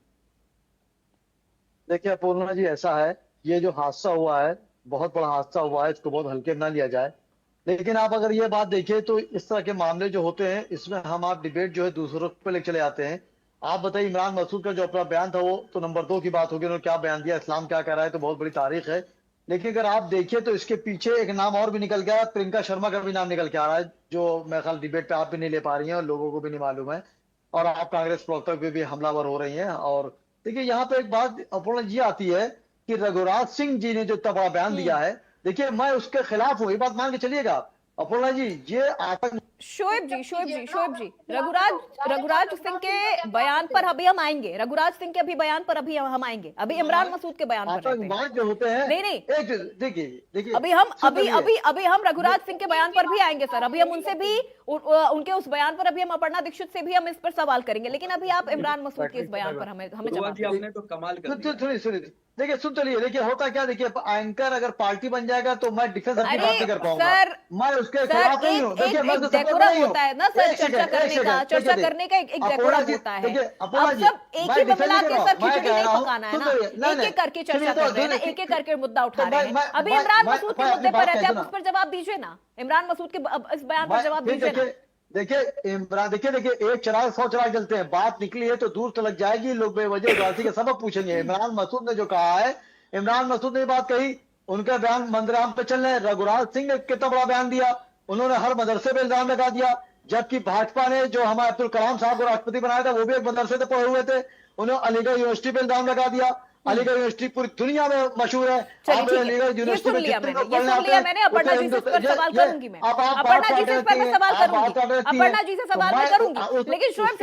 देखिए अपूर्णा जी, ऐसा है, ये जो हादसा हुआ है बहुत बड़ा हादसा हुआ है, इसको बहुत हल्के ना लिया जाए। लेकिन आप अगर ये बात देखिए तो इस तरह के मामले जो होते हैं इसमें आप डिबेट जो है दूसरों पे ले चले आते हैं। आप बताइए, इमरान मसूद का जो अपना बयान था वो तो नंबर 2 की बात होगी, उन्होंने क्या बयान दिया, इस्लाम क्या कह रहा है, तो बहुत बड़ी तारीख है। लेकिन अगर आप देखिए तो इसके पीछे एक नाम और भी निकल गया, प्रियंका शर्मा का भी नाम निकल के आ रहा है, जो मेरे ख्याल डिबेट पे आप भी नहीं ले पा रही हैं और लोगों को भी नहीं मालूम है, और आप कांग्रेस प्रवक्ता पे भी हमलावर हो रही हैं। और देखिए यहाँ पे एक बात अपूर्ण जी आती है कि रघुराज सिंह जी ने जो इतना बड़ा बयान दिया है, देखिए मैं उसके खिलाफ हूँ, ये बात मान के चलिएगा अपूर्णा जी। ये आतंक शोएब जी, रघुराज सिंह के बयान पर अभी हम आएंगे। रघुराज सिंह के अभी बयान पर अभी हम आएंगे। अभी इमरान मसूद के बयान पर रहते हैं। जो होते हैं नहीं देखिए अभी हम रघुराज सिंह के बयान पर भी आएंगे सर। अभी हम उनसे भी उनके उस बयान पर अभी हम अपर्णा दीक्षित से भी हम इस पर सवाल करेंगे, लेकिन अभी आप इमरान मसूद के इस बयान पर हमें जवाब आपने तो कमाल कर दिया। सुनिए देखिए सुन चलिए, देखिए होता क्या, देखिए एंकर अगर पार्टी बन जाएगा तो मैं डिफेंस अपनी बात नहीं कर पाऊंगा। मैं उसके खिलाफ नहीं हूँ। देखिए मैं तो डेकोरम होता है ना सर, चर्चा करने का एक डेकोरम होता है। अब सब एक ही में मिला के सर खिचड़ी नहीं पकाना है ना, एक एक करके चर्चा कर रहे हैं ना, एक एक करके मुद्दा उठा रहे हैं। अभी इमरान मसूद के मुद्दे पर रहते हैं, आप उस पर जवाब दीजिए ना। इमरान मसूद के इस बयान पर जवाब दीजिए ना। देखिए इमरान, देखिए एक चराग 100 चराग जलते हैं। बात निकली है तो दूर तो लग जाएगी, लोग बेवजह उदासी के सबक पूछेंगे। इमरान मसूद ने जो कहा है, इमरान मसूद ने बात कही, उनका बयान मंदराम पे चल रहे हैं। रघुराज सिंह ने कितना बड़ा बयान दिया, उन्होंने हर मदरसे पे इल्जाम लगा दिया, जबकि भाजपा ने जो हमारे अब्दुल कलाम साहब को राष्ट्रपति बनाया था वो भी एक मदरसे से पढ़े हुए थे, उन्होंने अलीगढ़ यूनिवर्सिटी पे इल्जाम लगा दिया। अलीगढ़ यूनिवर्सिटी पूरी दुनिया में मशहूर है। अलीगढ़ यूनिवर्सिटी में मैंने अपर्णा जी से पर सवाल करूंगी, मैं अपर्णा जी से पर सवाल करूंगी, अपर्णा जी से सवाल मैं करूंगी। लेकिन शोएब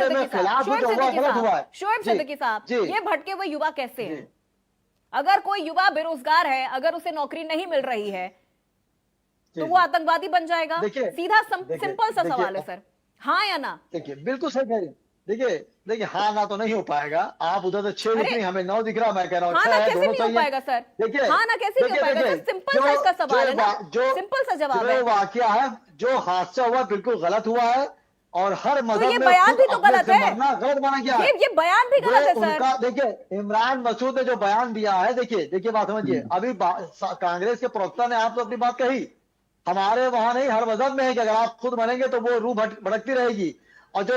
सिद्दीकी साहब, ये भटके हुए युवा कैसे हैं? अगर कोई युवा बेरोजगार है, अगर उसे नौकरी नहीं मिल रही है, तो वो आतंकवादी बन जाएगा? सीधा सिंपल सा सवाल है सर, हाँ या ना? देखिए बिल्कुल सही कह रही है। देखिए हाँ ना तो नहीं हो पाएगा। आप उधर तो 6 दिख रही, हमें 9 दिख रहा, मैं कह रहा हूँ हाँ ना कैसे नहीं हो पाएगा सर? देखिए हाँ ना कैसे नहीं हो पाएगा सर? सिंपल सा इसका सवाल है ना, सिंपल सा जवाब है। वाकया है, जो हादसा हुआ बिल्कुल गलत हुआ है, और हर मजहब तो ये बयान भी तो गलत है, गलत माना गया है। ये बयान भी गलत है सर। देखिए इमरान मसूद ने जो बयान दिया है, देखिए बात समझिए। अभी कांग्रेस के प्रवक्ता ने आप तो अपनी बात कही, हमारे वहां नहीं हर मजहब में है कि अगर आप खुद बनेंगे तो वो रूह भटकती रहेगी। और जो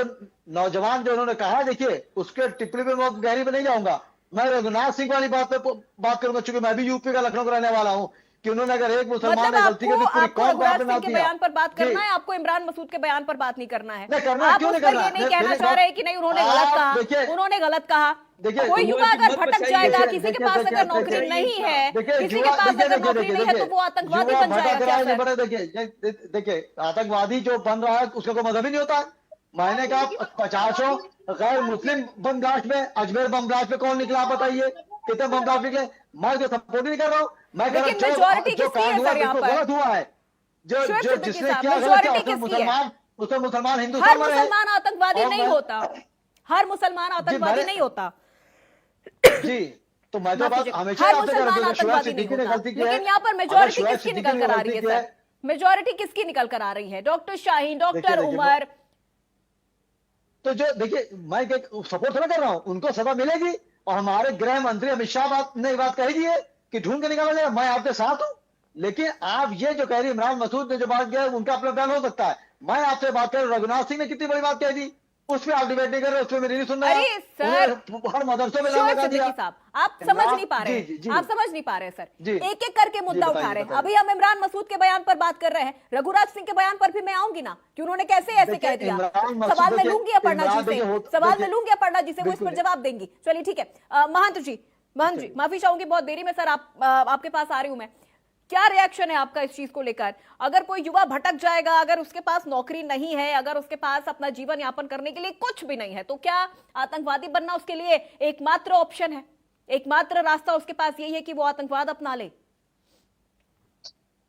नौजवान जो उन्होंने कहा, देखिए उसके टिप्पणी पे बहुत गहरी में नहीं जाऊंगा। मैं रघुनाथ सिंह वाली बात पे बात करूंगा, चूंकि मैं भी यूपी का लखनऊ का रहने वाला हूँ, कि उन्होंने अगर एक मुसलमान ने गलती की तो पूरी कौम के बयान पर बात करना है, आपको इमरान मसूद के बयान पर बात नहीं करना है। आप उस पर ये नहीं कहना चाह रहे कि नहीं उन्होंने गलत कहा, उन्होंने गलत कहा। कोई युवा अगर भटक जाएगा, किसी के पास अगर नौकरी नहीं है, किसी के पास अगर नौकरी नहीं है, तो वो आतंकवादी बन जाएगा। देखिए आतंकवादी जो बन रहा है उसका कोई मजहब ही नहीं होता। मैंने कहा 50 गैर मुस्लिम बम ब्लास्ट में, अजमेर बम ब्लास्ट में कौन निकला आप बताइए, कितने बम ब्लास्ट निकले? मैं तो सपोर्ट नहीं कर रहा हूँ, मैं कह रहा हूँ जो कांड हुआ बिल्कुल गलत हुआ है। जो जिसने किया मुसलमान, उसको मुसलमान हिंदू हर मुसलमान आतंकवादी नहीं होता, हर मुसलमान आतंकवादी नहीं होता जी। तो मैं तो बात हमेशा हर मुसलमान आतंकवादी नहीं होता, लेकिन यहाँ पर मेजोरिटी किसकी निकल कर आ रही है सर? मेजोरिटी किसकी निकल कर आ रही है? Doctor Shaheen, doctor Umar. तो जो देखिए मैं सपोर्ट थोड़ा कर रहा हूँ, उनको सजा मिलेगी। और हमारे गृह मंत्री अमित शाह ने बात कही दी है कि ढूंढ के निकाला जाएगा, मैं आपके साथ हूं। लेकिन आप ये जो कह रही इमरान मसूद ने जो बात किया उनका अपना बयान हो सकता है, मैं आपसे बात कर रहा हूं रघुनाथ सिंह ने कितनी बड़ी बात कह दी, उस पर आप डिबेट नहीं कर रहे, उस पर मेरी नहीं सुन रहे। हर मदरसों में लगा दिया। आप समझ नहीं पा रहे, आप समझ नहीं पा रहे सर, एक एक करके मुद्दा उठा रहे हैं। अभी हम इमरान मसूद के बयान पर बात कर रहे हैं, रघुराज सिंह के बयान पर भी मैं आऊंगी ना कि उन्होंने कैसे ऐसे कह दिया। सवाल मैं लूंगी अपर्णा जी से, सवाल मैं लूंगी अपर्णा जी से, वो इस पर जवाब देंगी। चलिए ठीक है, महंत जी माफी चाहूंगी, बहुत देरी में सर आपके पास आ रही हूं मैं। क्या रिएक्शन है आपका इस चीज को लेकर? अगर कोई युवा भटक जाएगा, अगर उसके पास नौकरी नहीं है, अगर उसके पास अपना जीवन यापन करने के लिए कुछ भी नहीं है, तो क्या आतंकवादी बनना उसके लिए एकमात्र ऑप्शन है? एकमात्र रास्ता उसके पास यही है कि वो आतंकवाद अपना ले?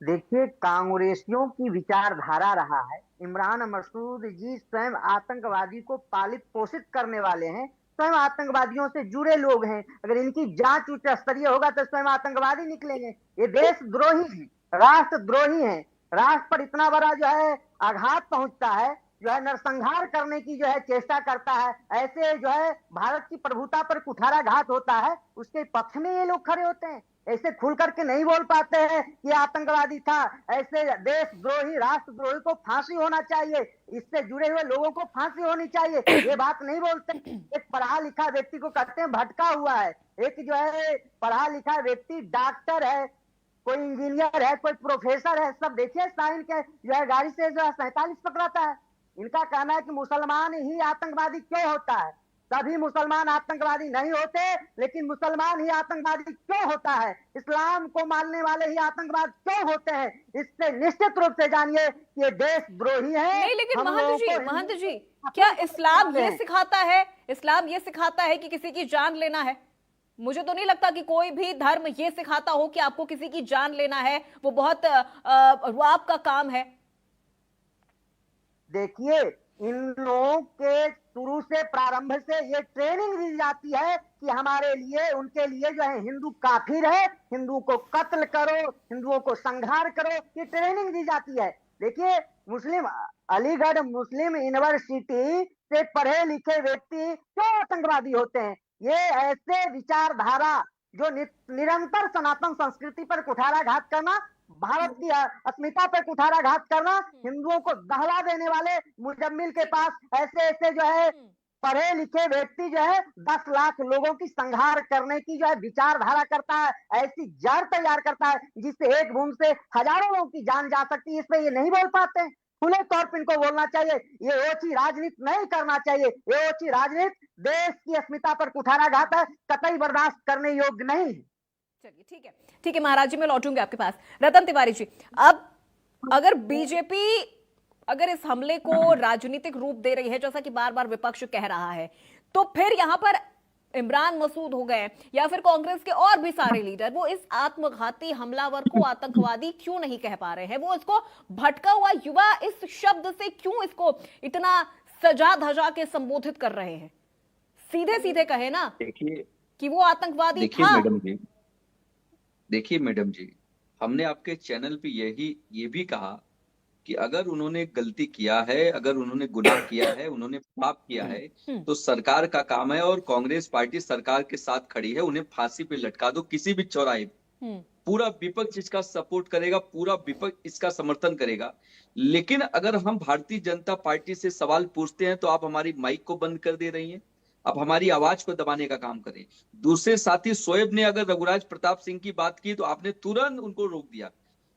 देखिए कांग्रेसियों की विचारधारा रहा है, इमरान मसूद जी स्वयं आतंकवादी को पालित पोषित करने वाले हैं, स्वयं आतंकवादियों से जुड़े लोग हैं। अगर इनकी जांच उच्च स्तरीय होगा तो स्वयं आतंकवादी निकलेंगे। ये देशद्रोही हैं, राष्ट्रद्रोही हैं। राष्ट्र पर इतना बड़ा जो है आघात पहुंचता है, जो है नरसंहार करने की जो है चेष्टा करता है, ऐसे जो है भारत की प्रभुता पर कुठाराघात होता है, उसके पक्ष में ये लोग खड़े होते हैं। ऐसे खुल करके नहीं बोल पाते हैं कि आतंकवादी था। ऐसे देशद्रोही राष्ट्रद्रोही को फांसी होना चाहिए, इससे जुड़े हुए लोगों को फांसी होनी चाहिए, ये बात नहीं बोलते। एक पढ़ा लिखा व्यक्ति को कहते हैं भटका हुआ है, एक जो है पढ़ा लिखा व्यक्ति डॉक्टर है, कोई इंजीनियर है, कोई प्रोफेसर है, सब देखिए साइन के जो है गाड़ी से जो है 47 पकड़ाता है। इनका कहना है कि मुसलमान ही आतंकवादी क्यों होता है, सभी मुसलमान आतंकवादी नहीं होते, लेकिन मुसलमान ही आतंकवादी क्यों होता है, इस्लाम को मानने वाले ही आतंकवाद क्यों होते हैं, इससे निश्चित रूप से जानिए कि ये देशद्रोही है। नहीं, लेकिन महंत जी क्या इस्लाम ये सिखाता है, इस्लाम ये सिखाता है कि किसी की जान लेना है? मुझे तो नहीं लगता कि कोई भी धर्म ये सिखाता हो कि आपको किसी की जान लेना है, वो बहुत वो आपका काम है। देखिए, इन लोगों के शुरू से प्रारंभ से ये ट्रेनिंग दी जाती है कि हमारे लिए, उनके लिए जो है हिंदू काफिर है, हिंदू को कत्ल करो, हिंदुओं को संहार करो, ये ट्रेनिंग दी जाती है। देखिए, अलीगढ़ मुस्लिम यूनिवर्सिटी से पढ़े लिखे व्यक्ति क्यों आतंकवादी होते हैं? ये ऐसे विचारधारा जो निरंतर सनातन संस्कृति पर कुठाराघात करना, भारत की अस्मिता पर कुठाराघात करना, हिंदुओं को दहला देने वाले मुजम्मिल के पास ऐसे ऐसे जो है पढ़े लिखे व्यक्ति जो है 10 लाख लोगों की संहार करने की जो है विचारधारा करता है, ऐसी जड़ तैयार करता है जिससे एक बूंद से हजारों लोगों की जान जा सकती है। इस पे ये नहीं बोल पाते हैं, खुले तौर पर इनको बोलना चाहिए, ये ओछी राजनीति नहीं करना चाहिए। ये ओछी राजनीति देश की अस्मिता पर कुठाराघात है, कतई बर्दाश्त करने योग्य नहीं है। चलिए ठीक है महाराज जी, मैं लौटूंगी आपके पास। रतन तिवारी जी, अब अगर बीजेपी अगर इस हमले को राजनीतिक रूप दे रही है, जैसा कि बार बार विपक्ष कह रहा है, तो फिर यहां पर इमरान मसूद हो गए या फिर कांग्रेस के और भी सारे लीडर, वो इस आत्मघाती हमलावर को आतंकवादी क्यों नहीं कह पा रहे हैं? वो इसको भटका हुआ युवा इस शब्द से क्यों इसको इतना सजा धजा के संबोधित कर रहे हैं? सीधे सीधे कहे ना कि वो आतंकवादी था। देखिए मैडम जी, हमने आपके चैनल पे ये भी कहा कि अगर उन्होंने गलती किया है, अगर उन्होंने गुनाह किया है, उन्होंने पाप किया है, तो सरकार का काम है और कांग्रेस पार्टी सरकार के साथ खड़ी है, उन्हें फांसी पे लटका दो किसी भी चौराहे पे। पूरा विपक्ष इसका सपोर्ट करेगा, पूरा विपक्ष इसका समर्थन करेगा। लेकिन अगर हम भारतीय जनता पार्टी से सवाल पूछते हैं तो आप हमारी माइक को बंद कर दे रही हैं, आप हमारी आवाज को दबाने का काम करें। दूसरे साथी शोएब ने अगर रघुराज प्रताप सिंह की बात की तो आपने तुरंत उनको रोक दिया।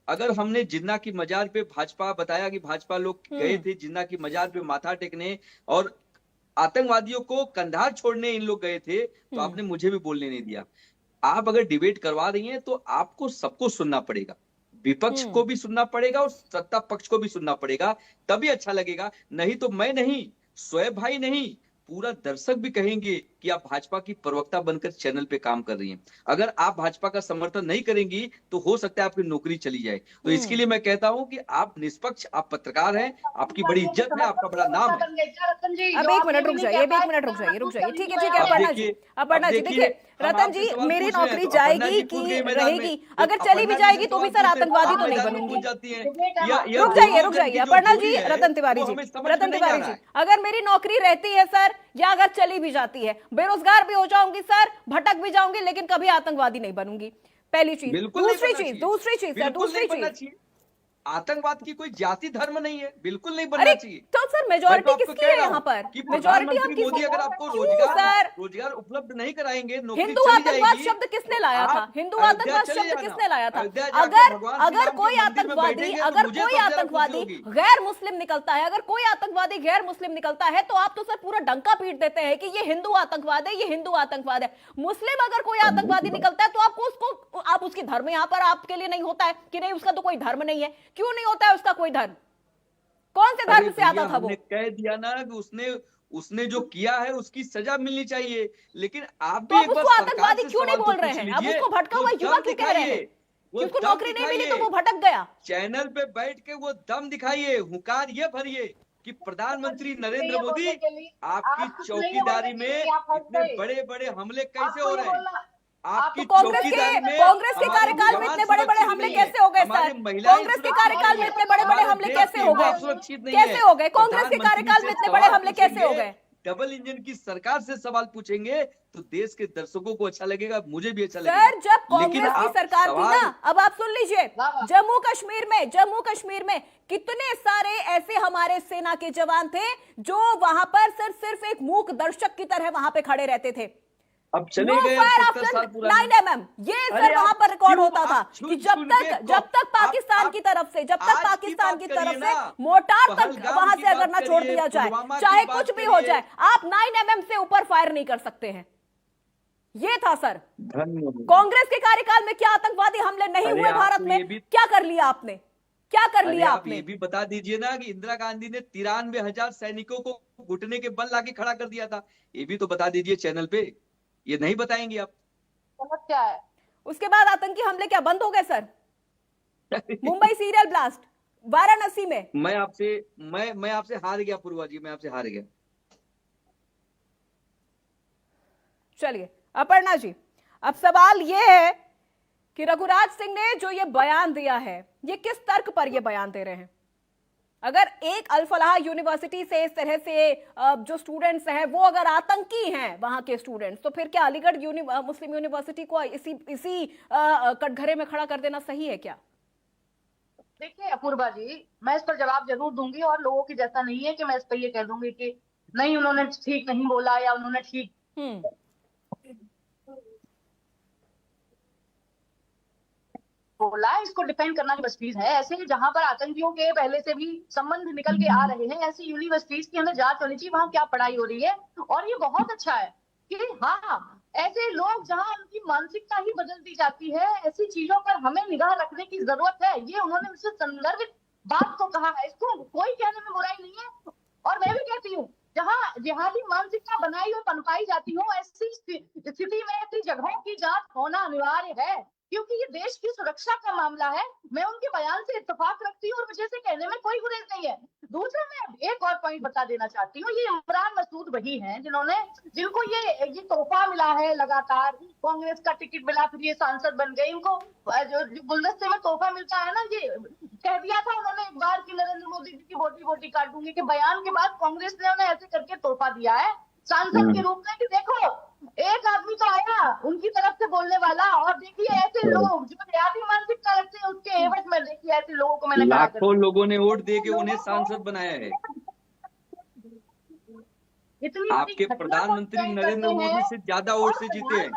अगर हमने जिन्ना की मजार पे भाजपा बताया कि भाजपा लोग गए थे जिन्ना की मजार पे माथा टेकने और आतंकवादियों को कंधार छोड़ने इन लोग गए थे, तो आपने मुझे भी बोलने नहीं दिया। आप अगर डिबेट करवा रही हैं तो आपको सबको सुनना पड़ेगा, विपक्ष को भी सुनना पड़ेगा और सत्ता पक्ष को भी सुनना पड़ेगा, तभी अच्छा लगेगा। नहीं तो मैं नहीं, शोएब भाई नहीं, पूरा दर्शक भी कहेंगे कि आप भाजपा की प्रवक्ता बनकर चैनल पे काम कर रही हैं। अगर आप भाजपा का समर्थन नहीं करेंगी तो हो सकता है आपकी नौकरी चली जाए। तो इसके लिए मैं कहता हूं कि आप निष्पक्ष, आप पत्रकार हैं, आपकी बड़ी इज्जत है, आपका बड़ा नाम है। अब एक मिनट रुक जाइए, ठीक है अपर्णा जी, देखिए रतन जी, मेरी नौकरी जाएगी कि रहेगी? अगर चली भी जाएगी तो भी सर आतंकवादी तो नहीं बनूंगी। रुक जाइए अपर्णा जी, रतन तिवारी जी, अगर मेरी नौकरी रहती है सर या अगर चली भी जाती है, बेरोजगार भी हो जाऊंगी सर, भटक भी जाऊंगी, लेकिन कभी आतंकवादी नहीं बनूंगी। पहली चीज। दूसरी चीज आतंकवाद की कोई जाति धर्म नहीं है, बिल्कुल नहीं बनना चाहिए। तो सर मेजॉरिटी किसकी है यहाँ पर? मेजॉरिटी आपकी मोदी अगर आपको रोजगार उपलब्ध नहीं कराएंगे, हिंदू आतंकवाद शब्द किसने लाया था? हिंदू आतंकवाद शब्द किसने लाया था? अगर कोई आतंकवादी गैर मुस्लिम निकलता है, अगर कोई आतंकवादी गैर मुस्लिम निकलता है तो आप तो सर पूरा डंका पीट देते हैं कि ये हिंदू आतंकवाद है, ये हिंदू आतंकवाद है। मुस्लिम अगर कोई आतंकवादी निकलता है तो आप उसकी धर्म यहाँ पर आपके लिए नहीं होता है कि नहीं उसका तो कोई धर्म नहीं है? क्यों नहीं होता है उसका कोई धर्म? कौन से धर्म से आता था वो? कह दिया ना कि उसने जो किया है उसकी सजा मिलनी चाहिए, लेकिन आप भी उसको आतंकवादी क्यों नहीं बोल रहे हैं? आप उसको भटका हुआ युवा क्यों कह रहे हैं? उसको नौकरी नहीं मिली तो वो भटक गया। चैनल पे बैठ के वो दम दिखाइए, हुंकार ये भरिए कि प्रधानमंत्री नरेंद्र मोदी आपकी चौकीदारी में इतने बड़े बड़े हमले कैसे हो रहे हैं? आपकी कांग्रेस के कार्यकाल में इतने बड़े बड़े हमले कैसे हो गए सर? कांग्रेस के कार्यकाल में इतने बड़े बड़े हमले कैसे हो गए? कांग्रेस के कार्यकाल में इतने बड़े हमले कैसे हो गए? डबल इंजन की सरकार से सवाल पूछेंगे तो देश के दर्शकों को अच्छा लगेगा, मुझे भी अच्छा लगेगा। सर जब कांग्रेस की सरकार थी ना, अब आप सुन लीजिए, जम्मू कश्मीर में कितने सारे ऐसे हमारे सेना के जवान थे जो वहां पर सर सिर्फ एक मूक दर्शक की तरह वहां पे खड़े रहते थे। अब चले नो गए, फायर 70 साल आफ्टर पुरानी। 9 mm, ये अरे सर वहां आप पर रिकॉर्ड क्यों- होता था आप कि सुन जब तक पाकिस्तान आप- की तरफ से आज की बात करिए ना, मोर्टार तक पहलगाम वहां की से अगर बात ना छोड़ करिए, दिया जाए, पुलवामा की चाहे बात कुछ भी हो करिए। जाए, आप 9 mm से ऊपर फायर नहीं कर सकते हैं। ये था सर धन्यवाद। कांग्रेस के कार्यकाल में। क्या आतंकवादी हमले नहीं अरे हुए आप भारत तो में? ये भी- क्या कर लिया आपने? क्या कर अरे लिया आप आपने? ये भी बता दीजिए ना कि इंदिरा गांधी ने 93,000 सैनिकों को घुटने के बल लाके खड़ा कर दिया था। ये भी तो बता दीजिए चैनल पे, ये नहीं बताएंगे आप? क्या है? उसके बाद आतंकी हमले क्या बंद हो गए sir? Mumbai serial blast, Varanasi में। मैं आपसे हार गया पूर्वा जी, मैं आपसे हार गया। चलिए अपर्णा जी, अब सवाल यह है कि रघुराज सिंह ने जो ये बयान दिया है, ये किस तर्क पर ये बयान दे रहे हैं? अगर एक अल फलाह यूनिवर्सिटी से इस तरह से जो स्टूडेंट्स हैं वो अगर आतंकी हैं वहां के स्टूडेंट्स, तो फिर क्या अलीगढ़ मुस्लिम यूनिवर्सिटी को इसी कटघरे में खड़ा कर देना सही है क्या? देखिए अपूर्वा जी, मैं इस पर जवाब जरूर दूंगी और लोगों की जैसा नहीं है कि मैं इस पर ये कह दूंगी कि नहीं उन्होंने ठीक नहीं बोला या उन्होंने ठीक बोला। इसको डिफेंड करना यूनिवर्सिटीज है। ऐसे जहां पर आतंकियों के पहले से भी संबंध निकल के आ रहे हैं, ऐसी यूनिवर्सिटीज की हमें जांच होनी चाहिए वहां क्या पढ़ाई हो रही है। और ये बहुत अच्छा है कि हाँ, ऐसे लोग जहां उनकी मानसिकता ही बदल दी जाती है, ऐसी चीजों पर हमें निगाह रखने की जरूरत है। ये उन्होंने उससे संदर्भित बात को कहा है, इसको कोई कहने में बुराई नहीं है। और मैं भी कहती हूँ, जहां जिहादी मानसिकता बनाई और पनपाई जाती हो, ऐसी स्थिति में ऐसी जगहों की जांच होना अनिवार्य है, क्योंकि ये देश की सुरक्षा का मामला है। मैं उनके बयान से इत्तेफाक रखती हूँ और मुझे से कहने में कोई गुरेज नहीं है। दूसरा, मैं एक और पॉइंट बता देना चाहती हूँ, ये इमरान मसूद वही हैं जिनको ये तोहफा मिला है लगातार, कांग्रेस का टिकट मिला, फिर ये सांसद बन गए। इनको जो गुलदस्ते में तोहफा मिलता है ना, ये कह दिया था उन्होंने एक बार कि नरेंद्र मोदी जी की बोटी बोटी काट दूंगी, के बयान के बाद कांग्रेस ने उन्हें ऐसे करके तोहफा दिया है सांसद के रूप में कि देखो एक आदमी तो आया उनकी तरफ से बोलने वाला, और देखिए ऐसे लोग जो जिहादी मानसिकता रखते हैं उसके एवज में देखिए ऐसे लोगों को मैंने लाखों लोगों ने वोट दे के उन्हें सांसद बनाया है। आपके प्रधानमंत्री नरेंद्र मोदी से ज्यादा वोट से जीते हैं।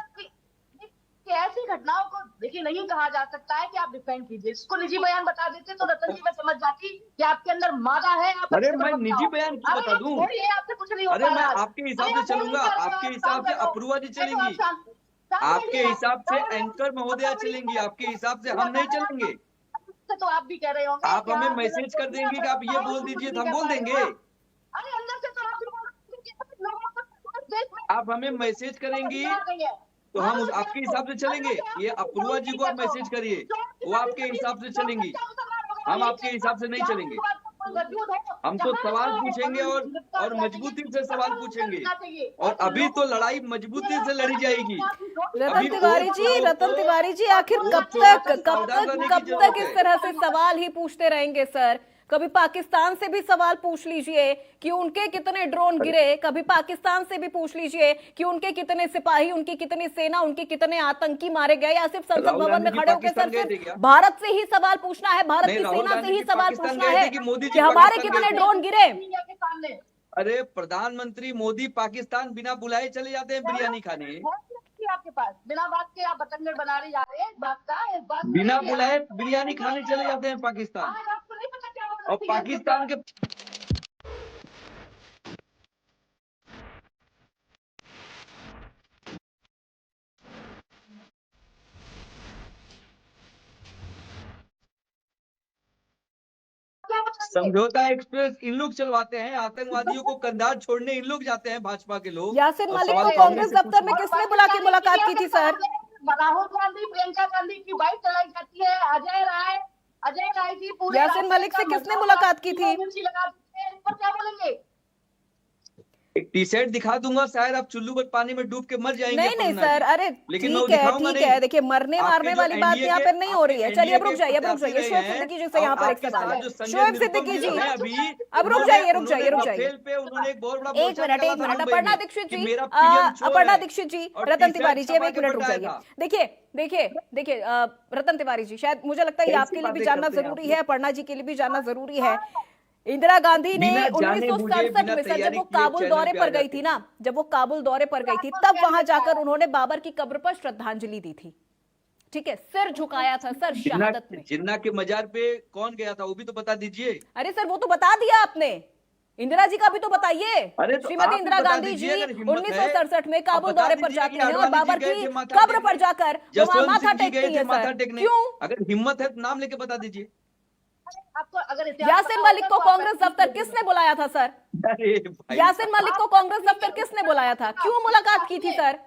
ऐसी घटनाओं को देखिए नहीं कहा जा सकता है कि आप डिफेंड कीजिए। इसको निजी बयान बता देते तो रतन जी मैं समझ जाती कि आपके अंदर मादा है। अरे मैं निजी बयान क्यों बता दूं? आपसे कुछ नहीं होता। अरे मैं आपके हिसाब से चलूंगा, आपके हिसाब से अपूर्वा जी चलेंगी, आपके हिसाब से एंकर महोदया चलेंगी, आपके हिसाब से हम नहीं चलेंगे। तो आप भी कह रहे होंगे, आप हमें मैसेज कर देंगे कि आप ये बोल दीजिए तो हम बोल देंगे। अरे अंदर से तो आप हमें मैसेज करेंगी तो हम आपके हिसाब से चलेंगे। ये अपूर्वा जी को आप मैसेज करिए, वो आपके हिसाब से चलेंगी, हम आपके हिसाब से नहीं चलेंगे। हम तो सवाल पूछेंगे और मजबूती से सवाल पूछेंगे, और अभी तो लड़ाई मजबूती से लड़ी जाएगी। रतन तिवारी जी आखिर कब तक इस तरह से सवाल ही पूछते रहेंगे सर? कभी पाकिस्तान से भी सवाल पूछ लीजिए कि उनके कितने ड्रोन गिरे, कभी पाकिस्तान से भी पूछ लीजिए कि उनके कितने सिपाही, उनकी कितनी सेना, उनके कितने आतंकी मारे गए, या सिर्फ संसद भवन में खड़े होकर सर भारत से ही सवाल पूछना है, भारत की सेना से ही सवाल पूछना है कि हमारे कितने ड्रोन गिरे? अरे प्रधानमंत्री मोदी पाकिस्तान बिना बुलाए चले जाते हैं बिरयानी खाने। आपके पास बिना बात के आप बतंगड़ बना रहे जा रहे हैं। इस बात बिना बुलाए बिरयानी खाने चले जाते हैं पाकिस्तान। और पाकिस्तान के समझौता एक्सप्रेस इन लोग चलवाते हैं, आतंकवादियों को कंधार छोड़ने इन लोग जाते हैं, भाजपा के लोग। यासिन मलिक को कांग्रेस दफ्तर में किसने बुला के मुलाकात की थी सर? राहुल गांधी, प्रियंका गांधी की बाइक चलाई जाती है, अजय राय जी पूरे यासिन मलिक से किसने मुलाकात की थी? क्या बोलेंगे? एक टी शर्ट दिखा दूंगा, शायद आप चुल्लू पर पानी में डूब के मर जाएंगे। नहीं सर, अरे लेकिन ठीक है, देखिए मरने मारने वाली बात यहाँ पर नहीं हो रही है। चलिए अब रुक जाइए। शोएब सिद्दीकी जी से यहाँ पर एक सवाल है। शोएब सिद्दीकी जी अब रुक जाइए। एक मिनट अपर्णा दीक्षित जी, रतन तिवारी जी, अब एक मिनट रुक जाइए। देखिए रतन तिवारी जी, शायद मुझे लगता है आपके लिए भी जानना जरूरी है, अपर्णा जी के लिए भी जानना जरूरी है इंदिरा गांधी ने बिना जाने 1967 बिना में सर, जब तैयारी वो किए काबुल चैनल दौरे पे पर आ गई जाते थी ना, जब वो काबुल दौरे पर गई थी, तब वहां जाकर उन्होंने बाबर की कब्र पर श्रद्धांजलि दी थी। ठीक है, सिर झुकाया था सर शहादत में। जिन्ना के मजार पे कौन गया था वो भी तो बता दीजिए। अरे सर वो तो बता दिया आपने, इंदिरा जी का भी तो बताइए। अरे तो श्रीमती आप भी इंदिरा बता गांधी दीजिए जी अगर हिम्मत है। 1967 में काबुल आप बता दौरे पर दीजिए जाती कि हैं और आडवाणी बाबर जी गए की थे माथा कब्र टेकने। पर जाकर वो वहां जसवंत माथा सिंह जी गए टेकती थे है माथा सर। टेकने। क्यों? अगर हिम्मत है तो नाम लेके बता दीजिए। आपको अगर यासिन मलिक को कांग्रेस दफ्तर किसने बुलाया था सर? अरे भाई यासिन मलिक को कांग्रेस दफ्तर किसने बुलाया था? क्यों मुलाकात की थी सर?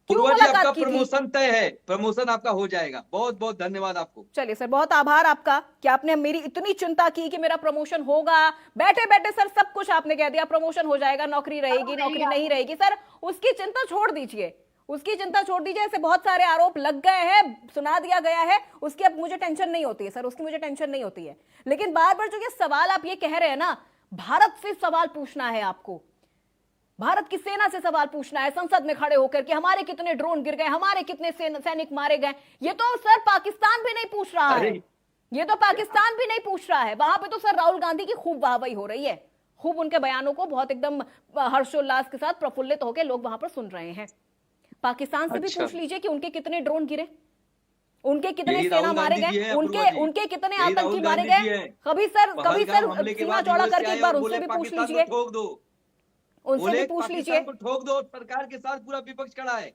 क्यों पूर्वा जी आपका मुलाकात की थी? प्रमोशन तय है, प्रमोशन आपका हो जाएगा। बहुत बहुत धन्यवाद आपको। चलिए सर, बहुत आभार आपका कि आपने मेरी इतनी चिंता की कि मेरा प्रमोशन होगा। बैठे बैठे सर सब कुछ आपने कह दिया, प्रमोशन हो जाएगा, नौकरी रहेगी, नौकरी नहीं रहेगी। सर उसकी चिंता छोड़ दीजिए, उसकी चिंता छोड़ दीजिए। ऐसे बहुत सारे आरोप लग गए हैं, सुना दिया गया है, उसकी अब मुझे टेंशन नहीं होती है सर, उसकी मुझे टेंशन नहीं होती है। लेकिन बार बार जो ये सवाल आप ये कह रहे हैं ना, भारत से सवाल पूछना है आपको, भारत की सेना से सवाल पूछना है संसद में खड़े होकर कि हमारे कितने ड्रोन गिर गए, हमारे कितने सैनिक मारे गए। ये तो सर पाकिस्तान भी नहीं पूछ रहा है, ये तो पाकिस्तान भी नहीं पूछ रहा है। वहां पे तो सर राहुल गांधी की खूब वाहवाही हो रही है, खूब उनके बयानों को बहुत एकदम हर्षोल्लास के साथ प्रफुल्लित होकर लोग वहां पर सुन रहे हैं। पाकिस्तान से भी पूछ लीजिए कि उनके कितने ड्रोन गिरे, उनके कितने सेना मारे गए, उनके कितने आतंकी मारे गए। कभी सर सीमा चौड़ा करके एक बार उनसे भी पूछ लीजिए, उनसे भी पूछ लीजिए। ठोक दो, सरकार के साथ पूरा विपक्ष खड़ा है।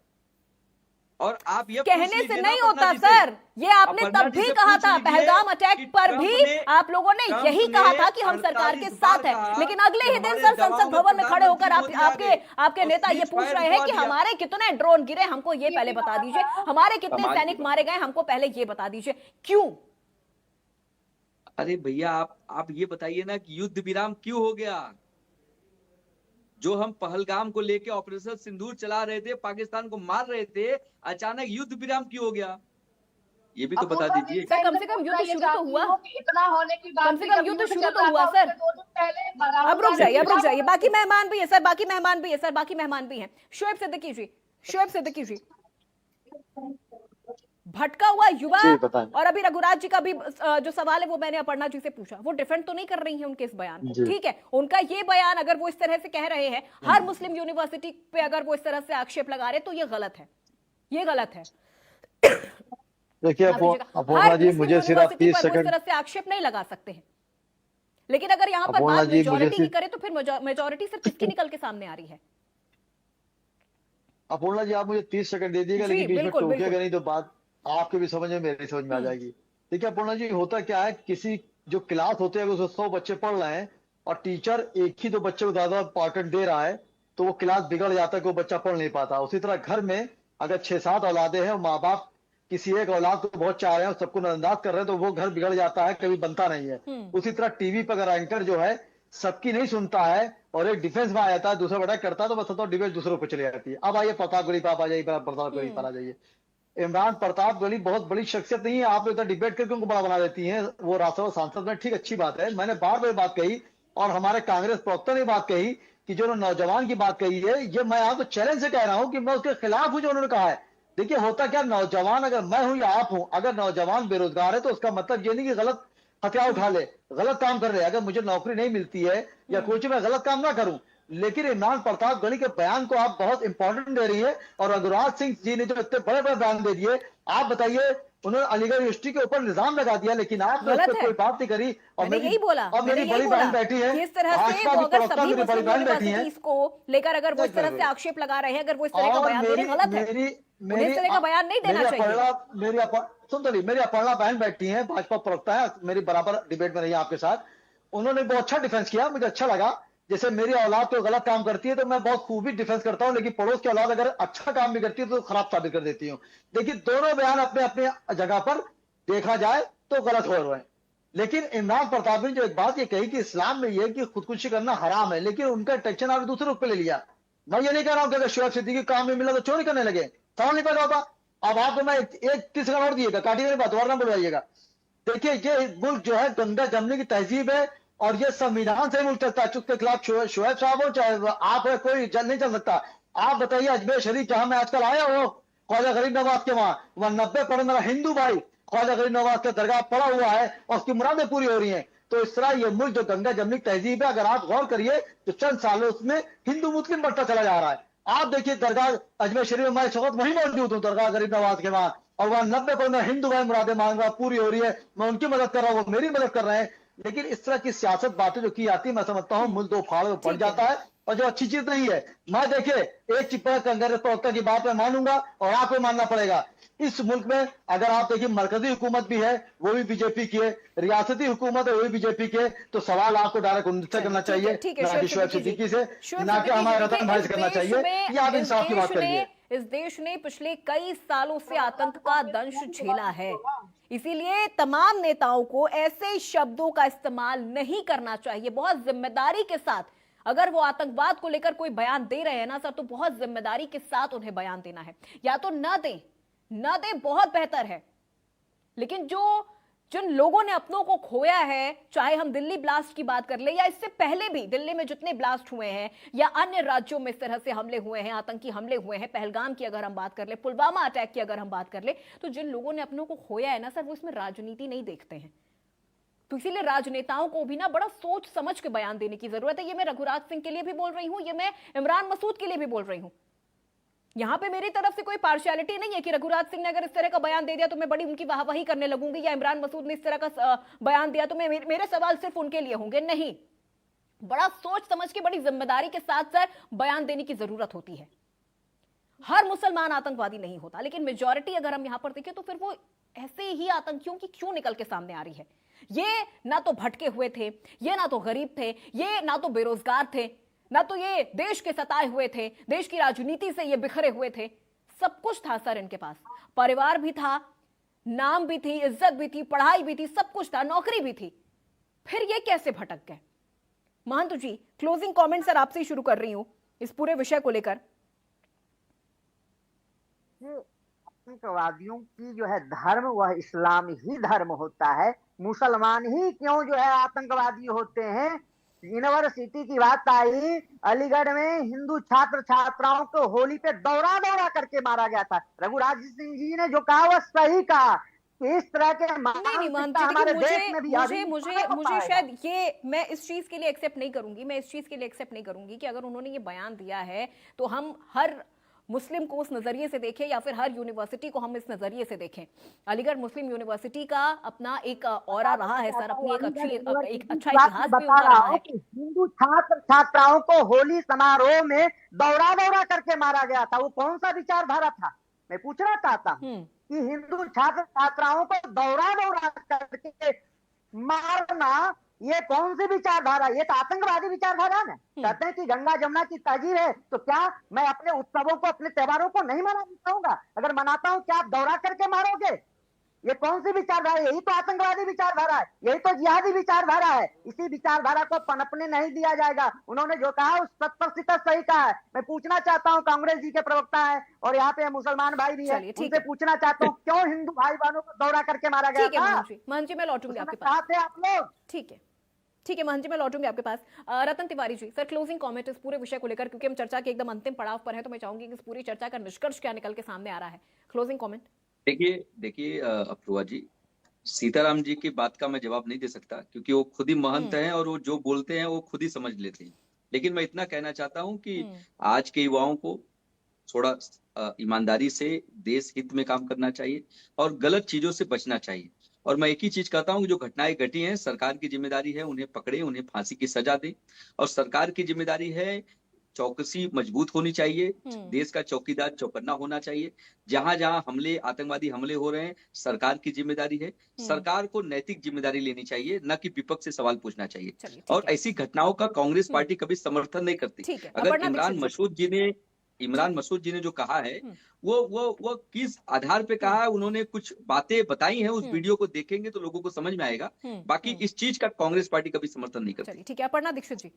और आप ये कहने से नहीं होता सर, ये आपने तब भी कहा था, पहलगाम अटैक पर भी आप लोगों ने यही कहा था कि हम सरकार के साथ हैं। लेकिन अगले ही दिन सर संसद भवन में खड़े होकर आपके नेता ये पूछ रहे हैं कि हमारे कितने ड्रोन गिरे, हमको ये पहले बता दीजिए, हमारे कितने सैनिक मारे गए, हमको पहले ये बता दीजिए। क्यों? अरे भैया आप ये बताइए ना कि युद्ध विराम क्यों हो गया? जो हम पहलगाम को लेके ऑपरेशन सिंदूर चला रहे थे, पाकिस्तान को मार रहे थे, अचानक युद्ध विराम क्यों हो गया? ये भी तो बता दीजिए। सर कम से कम युद्ध शुरू तो हुआ, इतना होने की बात, कम से कम युद्ध शुरू तो हुआ सर। अब रुक जाइए, बाकी मेहमान भी है सर, बाकी मेहमान भी हैं। शोएब सिद्दीकी जी, भटका हुआ युवा, और अभी रघुराज जी का भी जो सवाल है वो मैंने अपर्णा जी से पूछा, वो डिफेंड तो नहीं कर रही है उनके इस बयान को। ठीक है, उनका ये बयान अगर वो इस तरह से कह रहे हैं हर मुस्लिम यूनिवर्सिटी पे अगर वो इस तरह से आक्षेप लगा रहे तो ये गलत है, ये गलत है। देखिए अपर्णा जी, मुझे सिर्फ 30 सेकंड, इस तरह से आक्षेप नहीं लगा सकते हैं। लेकिन अगर यहाँ पर बात मेजॉरिटी की करे तो फिर मेजॉरिटी सिर्फ किसकी निकल के सामने आ रही है? अपर्णा जी आप मुझे 30 सेकंड दे दीजिएगा, लेकिन बीच में टोकिएगा नहीं तो बात आपके भी समझ में मेरी समझ में आ जाएगी। देखिए अपर्णा जी, होता क्या है, किसी जो क्लास होते हैं उसमें 100 बच्चे पढ़ रहे हैं और टीचर एक ही 2 बच्चे को ज्यादा इंपॉर्टेंट दे रहा है तो वो क्लास बिगड़ जाता है, कोई बच्चा पढ़ नहीं पाता। उसी तरह घर में अगर 6-7 औलादे हैं और माँ बाप किसी एक औलाद को बहुत चाह रहे हैं, सबको नजरअंदाज कर रहे हैं, तो वो घर बिगड़ जाता है, कभी बनता नहीं है। उसी तरह टीवी पर अगर एंकर जो है सबकी नहीं सुनता है और एक डिफेंस में आ जाता है, दूसरा बड़ा करता है, तो बस डिबेट दूसरों पर चली जाती है। अब आइए प्रतापगढ़ी पर आ जाइए, प्रतापगढ़ी पर आ जाइए। इमरान प्रतापगढ़ी बहुत बड़ी शख्सियत नहीं है, आप लोग डिबेट करके उनको बड़ा बना देती हैं। वो राज्यसभा सांसद में, ठीक, अच्छी बात है। मैंने बार बार बात कही और हमारे कांग्रेस प्रवक्ता ने बात कही कि जो नौजवान की बात कही है, ये मैं आपको चैलेंज से कह रहा हूं कि मैं उसके खिलाफ हूं जो उन्होंने कहा है। देखिए होता क्या, नौजवान अगर मैं हूं या आप हूं, अगर नौजवान बेरोजगार है तो उसका मतलब ये नहीं कि गलत हथियार उठा ले, गलत काम कर रहे। अगर मुझे नौकरी नहीं मिलती है या कुछ मैं गलत काम ना करूं, लेकिन इमरान प्रतापगढ़ी के बयान को आप बहुत इंपॉर्टेंट दे रही है। और रघुराज सिंह जी ने जो इतने बड़े बड़े बयान दे दिए, आप बताइए, उन्होंने अलीगढ़ यूनिवर्सिटी के ऊपर निजाम लगा दिया, लेकिन आपने उस पर कोई बात नहीं करी। और यही बोला, और मेरी बड़ी बहन बैठी है, इस तरह से वो अगर सभी मुस्लिम यूनिवर्सिटीज को लेकर अगर वो इस तरह से आक्षेप लगा रहे हैं, अगर वो इस तरह का बयान दे रहे हैं, गलत है। इस तरह का बयान नहीं देना चाहिए। मेरी अपर्णा बहन बैठी है, भाजपा प्रवक्ता है, मेरी बराबर डिबेट में रही है आपके साथ। उन्होंने बहुत अच्छा डिफेंस किया, मुझे अच्छा लगा। जैसे मेरी औलाद तो गलत काम करती है तो मैं बहुत खूबी डिफेंस करता हूं, लेकिन पड़ोस की औलाद अगर अच्छा काम भी करती है तो खराब साबित कर देती हूं। देखिए दोनों बयान अपने अपने जगह पर देखा जाए तो गलत हो रहे हैं। लेकिन इमरान प्रताप ने जो एक बात ये कही कि इस्लाम में यह कि खुदकुशी करना हराम है, लेकिन उनका टेंशन आपने दूसरे रुख पे ले लिया। मैं ये नहीं कह रहा हूं कि अगर शोएब सिद्दीकी काम में मिला तो चोरी करने लगे, सवाल नहीं पैदा होता। अब आपको मैं एक 30 सेकंड और दिएगा, काटिएगा बात, वरना बुलवाइएगा। देखिए ये मुल्क जो है गंगा जमने की तहजीब है और ये संविधान से मुल्क चलता है। उसके खिलाफ शोएब साहब हो चाहे आप है, कोई नहीं चल सकता। आप बताइए अजमेर शरीफ जहां मैं आजकल आया हूँ, ख्वाजा गरीब नवाज के वहां 90 पढ़ने वाला हिंदू भाई ख्वाजा गरीब नवाज का दरगाह पड़ा हुआ है और उसकी मुरादें पूरी हो रही हैं। तो इस तरह ये मुल्क जो गंगा जमनी तहजीब है, अगर आप गौर करिए तो चंद सालों उसमें हिंदू मुस्लिम बढ़ता चला जा रहा है। आप देखिए दरगाह अजमेर शरीफ में हमारे शौकत वहीं मौजूद हूँ, दरगाह गरीब नवाज के बाद, और वहां 90% हिंदू भाई मुरादें मांग रहा पूरी हो रही है, मैं उनकी मदद कर रहा हूँ, वो मेरी मदद कर रहे हैं। लेकिन इस तरह की सियासत बातें जो की जाती है, मैं समझता हूँ मुल्क दो फाड़ में पड़ जाता है, और जो अच्छी चीज नहीं है। मैं देखिए एक चिपड़ा कांग्रेस प्रवक्ता की बात मैं मानूंगा और आपको मानना पड़ेगा। इस मुल्क में अगर आप देखिए मरकजी हुकूमत भी है, वो भी बीजेपी की है, रियासती हुकूमत है वो भी बीजेपी की है, तो सवाल आपको डायरेक्ट उनसे करना चाहिए, शोएब सिद्दीकी से, ना कि हमारे रतन भाई से करना चाहिए। ये आप इंसाफ की बात करिए। इस देश ने पिछले कई सालों से आतंक का दंश झेला है, इसीलिए तमाम नेताओं को ऐसे शब्दों का इस्तेमाल नहीं करना चाहिए। बहुत जिम्मेदारी के साथ अगर वो आतंकवाद को लेकर कोई बयान दे रहे हैं ना सर, तो बहुत जिम्मेदारी के साथ उन्हें बयान देना है। या तो न दें बहुत बेहतर है, लेकिन जिन लोगों ने अपनों को खोया है, चाहे हम दिल्ली ब्लास्ट की बात कर ले या इससे पहले भी दिल्ली में जितने ब्लास्ट हुए हैं या अन्य राज्यों में इस तरह से हमले हुए हैं, आतंकी हमले हुए हैं, पहलगाम की अगर हम बात कर ले, पुलवामा अटैक की अगर हम बात कर ले, तो जिन लोगों ने अपनों को खोया है ना सर, वो इसमें राजनीति नहीं देखते हैं। तो इसीलिए राजनेताओं को भी ना बड़ा सोच समझ के बयान देने की जरूरत है। ये मैं रघुराज सिंह के लिए भी बोल रही हूं, ये मैं इमरान मसूद के लिए भी बोल रही हूं। यहां पे मेरी तरफ से कोई पार्शियलिटी नहीं है कि रघुराज सिंह ने अगर इस तरह का बयान दे दिया तो मैं बड़ी उनकी वाहवाही करने लगूंगी, या इमरान मसूद ने इस तरह का बयान दिया तो मेरे सवाल सिर्फ उनके लिए होंगे। नहीं, बड़ा सोच समझ के, बड़ी जिम्मेदारी के साथ सर बयान देने की जरूरत होती है। हर मुसलमान आतंकवादी नहीं होता, लेकिन मेजॉरिटी अगर हम यहां पर देखें तो फिर वो ऐसे ही आतंकियों की क्यों निकल के सामने आ रही है। ये ना तो भटके हुए थे, ये ना तो गरीब थे, ये ना तो बेरोजगार थे, ना तो ये देश के सताए हुए थे, देश की राजनीति से ये बिखरे हुए थे। सब कुछ था सर इनके पास, परिवार भी था, नाम भी थी, इज्जत भी थी, पढ़ाई भी थी, सब कुछ था, नौकरी भी थी, फिर ये कैसे भटक गए। महंत जी, क्लोजिंग कमेंट सर आपसे ही शुरू कर रही हूं इस पूरे विषय को लेकर। आतंकवादियों की जो है धर्म, वह इस्लाम ही धर्म होता है। मुसलमान ही क्यों जो है आतंकवादी होते हैं। यूनिवर्सिटी की बात आई, अलीगढ़ में हिंदू छात्र छात्राओं को होली पे दौरा करके मारा गया था। रघुराज सिंह जी ने जो कहा वह सही कहा। इस तरह के हमारे देश में भी मुझे शायद ये, मैं इस चीज के लिए एक्सेप्ट नहीं करूंगी कि अगर उन्होंने ये बयान दिया है तो हम हर मुस्लिम को उस नजरिए से देखें या फिर हर यूनिवर्सिटी को हम इस नजरिए से देखें। अलीगढ़ मुस्लिम यूनिवर्सिटी का अपना एक ऑरा रहा है सर, अपनी एक अच्छा इतिहास भी उनका रहा है। हिंदू छात्र छात्राओं को होली समारोह में दौरा करके मारा गया था, वो कौन सा विचारधारा था, मैं पूछना चाहता हूँ कि हिंदू छात्र छात्राओं को दौरा करके मारना ये कौन सी विचारधारा, ये तो आतंकवादी विचारधारा है। कहते हैं कि गंगा जमुना की तहजीब है, तो क्या मैं अपने उत्सवों को, अपने त्योहारों को नहीं मना चाहूंगा? अगर मनाता हूं, क्या आप दौरा करके मारोगे? ये कौन सी विचारधारा है? यही तो आतंकवादी विचारधारा है, यही तो जिहादी विचारधारा है। इसी विचारधारा को पनपने नहीं दिया जाएगा। उन्होंने जो कहा उस 100% सही कहा है। मैं पूछना चाहता हूँ, कांग्रेस जी के प्रवक्ता है और यहाँ पे मुसलमान भाई भी है, उनसे पूछना चाहता हूँ क्यों हिंदू भाई बहनों को दौरा करके मारा गया था? महंत जी मैं लौटूंगी आपके पास। आप लोग ठीक है महंत जी, मैं लौटूंगी आपके पास। रतन Tiwari ji, sir closing comment इस पूरे विषय को लेकर, क्योंकि हम चर्चा के एकदम अंतिम पड़ाव पर हैं, तो मैं चाहूंगी कि इस पूरी चर्चा का निष्कर्ष क्या निकल के सामने आ रहा है। Closing comment. देखिए अफरोहा जी, सीताराम जी की बात का मैं जवाब नहीं दे सकता क्योंकि वो खुद ही महंत हैं और वो जो बोलते हैं वो खुद ही समझ लेते हैं। लेकिन मैं इतना कहना चाहता हूँ कि आज के युवाओं को थोड़ा ईमानदारी से देश हित में काम करना चाहिए और गलत चीजों से बचना चाहिए। और मैं एक ही चीज कहता हूँ कि जो घटनाएं घटी हैं, सरकार की जिम्मेदारी है उन्हें पकड़े, उन्हें फांसी की सजा दें। और सरकार की जिम्मेदारी है चौकसी मजबूत होनी चाहिए, देश का चौकीदार चौकन्ना होना चाहिए। जहां जहां हमले, आतंकवादी हमले हो रहे हैं, सरकार की जिम्मेदारी है। सरकार को नैतिक जिम्मेदारी लेनी चाहिए, न कि विपक्ष से सवाल पूछना चाहिए। और ऐसी घटनाओं का कांग्रेस पार्टी कभी समर्थन नहीं करती। अगर इमरान मसूद जी ने जो कहा है वो किस आधार पे कहा है, उन्होंने कुछ बातें बताई हैं, उस वीडियो को देखेंगे तो लोगों को समझ में आएगा। बाकी इस चीज का कांग्रेस पार्टी कभी समर्थन नहीं करती। ठीक है, अपर्णा दीक्षित जी,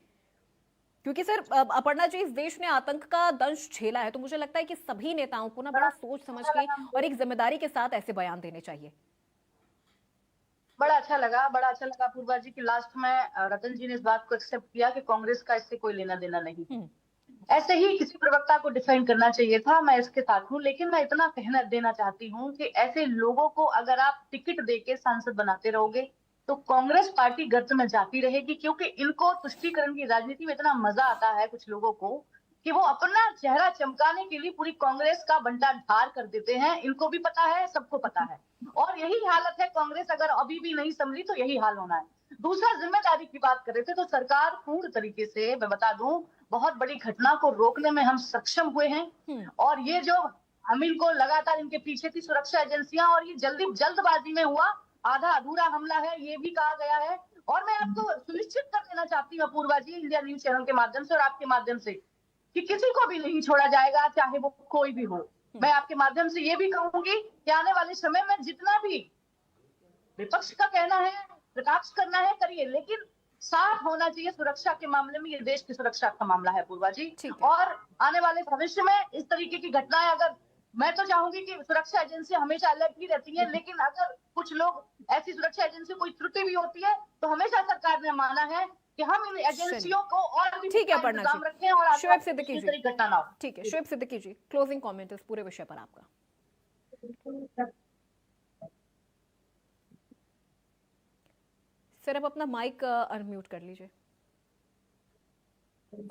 क्योंकि सर अपर्णा जी, इस देश ने आतंक का दंश झेला है, तो मुझे लगता है कि सभी नेताओं को ना बड़ा सोच समझ के और एक जिम्मेदारी के साथ ऐसे बयान देने चाहिए। बड़ा अच्छा लगा पूर्वा जी की लास्ट में रतन जी ने इस बात को एक्सेप्ट किया कि कांग्रेस का इससे कोई लेना देना नहीं। ऐसे ही किसी प्रवक्ता को डिफाइन करना चाहिए था, मैं इसके साथ हूँ। लेकिन मैं इतना कहना देना चाहती हूँ कि ऐसे लोगों को अगर आप टिकट देके सांसद बनाते रहोगे, तो कांग्रेस पार्टी गर्त में जाती रहेगी, क्योंकि इनको तुष्टीकरण की राजनीति में इतना मजा आता है कुछ लोगों को कि वो अपना चेहरा चमकाने के लिए पूरी कांग्रेस का बंटा ढार कर देते हैं। इनको भी पता है, सबको पता है, और यही हालत है। कांग्रेस अगर अभी भी नहीं संभली तो यही हाल होना है। दूसरा, जिम्मेदारी की बात कर रहे थे, तो सरकार पूर्ण तरीके से, मैं बता दूं, बहुत बड़ी घटना को रोकने में हम सक्षम हुए हैं। और ये जो हम इनको लगातार, इनके पीछे थी सुरक्षा एजेंसियां, और ये जल्दबाजी में हुआ आधा अधूरा हमला है, ये भी कहा गया है। और मैं आपको सुनिश्चित कर देना चाहती हूँ अपूर्वा जी, इंडिया न्यूज चैनल के माध्यम से और आपके माध्यम से, कि किसी को भी नहीं छोड़ा जाएगा, चाहे वो कोई भी हो। मैं आपके माध्यम से ये भी कहूंगी कि आने वाले समय में जितना भी विपक्ष का कहना है, प्रकाश करना है, करिए, लेकिन साफ होना चाहिए सुरक्षा के मामले में। ये देश की सुरक्षा का मामला है पूर्वा जी। और आने वाले भविष्य में इस तरीके की घटनाएं, अगर, मैं तो चाहूंगी कि सुरक्षा एजेंसी हमेशा अलर्ट ही रहती है, लेकिन अगर कुछ लोग ऐसी सुरक्षा एजेंसी कोई त्रुटि भी होती है तो हमेशा सरकार ने माना है कि हम इन एजेंसियों को और भी ठीक है अपर्णा जी, रखें और शोएब सिद्दीकी जी, घटना ना हो। ठीक है शोएब सिद्दीकी जी, क्लोजिंग कमेंट इस पूरे विषय पर आपका। सर, आप अपना माइक अनम्यूट कर लीजिए।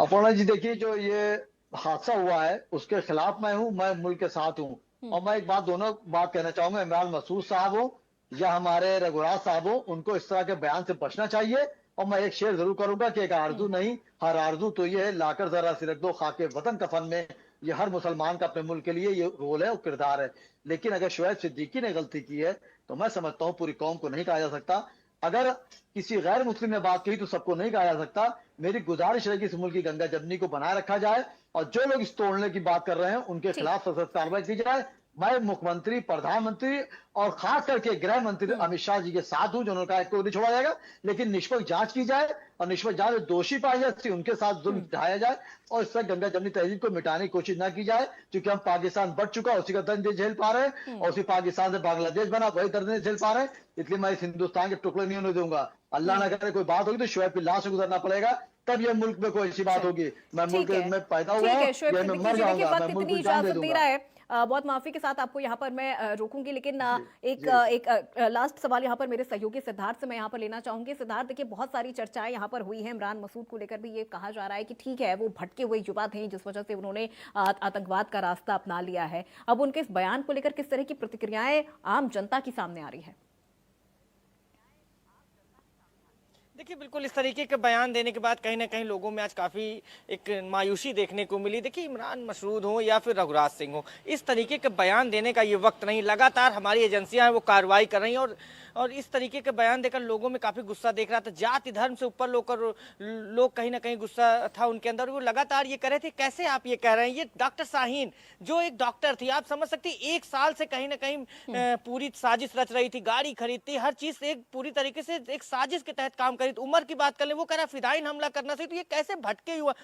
अपर्णा जी, देखिए, जो ये हादसा हुआ है उसके खिलाफ मैं हूं, मैं मुल्क के साथ हूं। और मैं एक बात, दोनों बात कहना चाहूंगा, इमरान मसूद साहब हो या हमारे रघुराज साहब हो, उनको इस तरह के बयान से बचना चाहिए। और मैं एक शेर जरूर करूंगा कि एक आरजू नहीं, हर आरजू तो ये है, लाकर जरा सिरक दो खाके वतन कफन में। ये हर मुसलमान का अपने मुल्क के लिए ये रोल है और किरदार है। लेकिन अगर शोएब सिद्दीकी ने गलती की है तो मैं समझता हूँ पूरी कौम को नहीं कहा जा सकता। अगर किसी गैर मुस्लिम ने बात कही तो सबको नहीं कहा जा सकता। मेरी गुजारिश है कि इस मुल्क की गंगा जमनी को बनाए रखा जाए, और जो लोग इस तोड़ने की बात कर रहे हैं उनके खिलाफ सख्त कार्रवाई की जाए। मैं मुख्यमंत्री, प्रधानमंत्री और खास करके गृह मंत्री अमित शाह जी के साथ हूं, जिन्होंने कहा कोई नहीं छोड़ा जाएगा, लेकिन निष्पक्ष जांच की जाए, और निष्पक्ष जांच में दोषी पाए जाए उनके साथ जुल्म ढाया जाए, और इस तरह गंगा जमनी तहजीब को मिटाने की कोशिश ना की जाए। क्योंकि हम पाकिस्तान बढ़ चुका, उसी का दर्द झेल पा रहे हैं, और उसी पाकिस्तान से बांग्लादेश बना, वही दर्द झेल पा रहे हैं। इसलिए मैं इस हिंदुस्तान के टुकड़े नहीं होने दूंगा। अल्लाह ना करे कोई बात होगी तो शोएब की लाश से गुजरना पड़ेगा, तब ये मुल्क में कोई ऐसी बात होगी। मैं मुल्क में पैदा हुआ हूं, या मैं मर जाऊंगा, मैं मुल्क को जान दे दूंगा। बहुत माफी के साथ आपको यहाँ पर मैं रोकूंगी, लेकिन एक लास्ट सवाल यहाँ पर मेरे सहयोगी सिद्धार्थ से मैं यहाँ पर लेना चाहूंगी। सिद्धार्थ, देखिए, बहुत सारी चर्चाएं यहाँ पर हुई हैं। इमरान मसूद को लेकर भी ये कहा जा रहा है कि ठीक है, वो भटके हुए युवा थे जिस वजह से उन्होंने आतंकवाद का रास्ता अपना लिया है। अब उनके इस बयान को लेकर किस तरह की प्रतिक्रियाएं आम जनता की सामने आ रही है? देखिए, बिल्कुल इस तरीके के बयान देने के बाद कहीं ना कहीं लोगों में आज काफ़ी एक मायूसी देखने को मिली। देखिए, इमरान मसूद हो या फिर रघुराज सिंह हो, इस तरीके के बयान देने का ये वक्त नहीं। लगातार हमारी एजेंसियां हैं वो कार्रवाई कर रही हैं, और इस तरीके के बयान देकर लोगों में काफ़ी गुस्सा देख रहा था। जाति धर्म से ऊपर लोग कहीं ना कहीं गुस्सा था उनके अंदर। वो लगातार ये कह रहे थे, कैसे आप ये कह रहे हैं? ये डॉक्टर शाहीन जो एक डॉक्टर थी, आप समझ सकती, 1 साल से कहीं ना कहीं पूरी साजिश रच रही थी, गाड़ी खरीदती, हर चीज एक पूरी तरीके से एक साजिश के तहत काम करी। उम्र की बात कर ले, वो कह रहा फिदाइन हमला करना चाहिए। तो ये कैसे भटके युवा,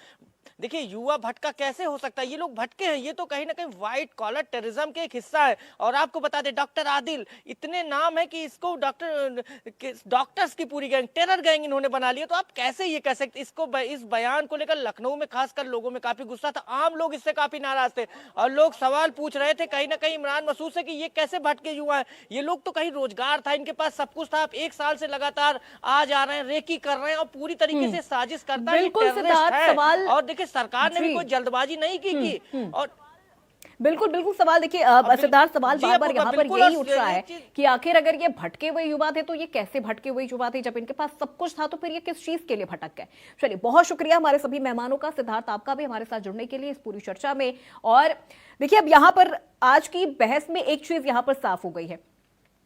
देखिए, युवा भटका कैसे हो सकता है? ये लोग भटके हैं, ये तो कहीं ना कहीं व्हाइट कॉलर टेररिज्म के एक हिस्सा है। और आपको बता दें, डॉक्टर आदिल, इतने नाम है कि इसको डॉक्टर्स की पूरी गैंग, टेरर गैंग इन्होंने बना लिया। तो आप कैसे ये कह सकते? इस बयान को लेकर लखनऊ में खासकर लोगों में काफी गुस्सा था, आम लोग इससे काफी नाराज थे, और लोग सवाल पूछ रहे थे कहीं ना कहीं इमरान मसूद से कि ये कैसे भटके युवा है? ये लोग तो कहीं रोजगार था, इनके पास सब कुछ था, आप 1 साल से लगातार आ जा रहे हैं, रेकी कर रहे हैं, और पूरी तरीके से साजिश करता है। और देखिए, सरकार ने भी कोई जल्दबाजी नहीं की। और बिल्कुल सवाल, देखिए सिद्धार्थ, सवाल बार-बार यहाँ पर यही उठ रहा है कि आखिर अगर ये भटके हुए युवा थे तो ये कैसे भटके हुए युवा थे? जब इनके पास सब कुछ था तो फिर ये किस चीज के लिए भटक गए? चलिए, बहुत शुक्रिया हमारे सभी मेहमानों का, सिद्धार्थ आपका भी हमारे साथ जुड़ने के लिए इस पूरी चर्चा में। और देखिए, अब यहाँ पर आज की बहस में एक चीज यहाँ पर साफ हो गई है,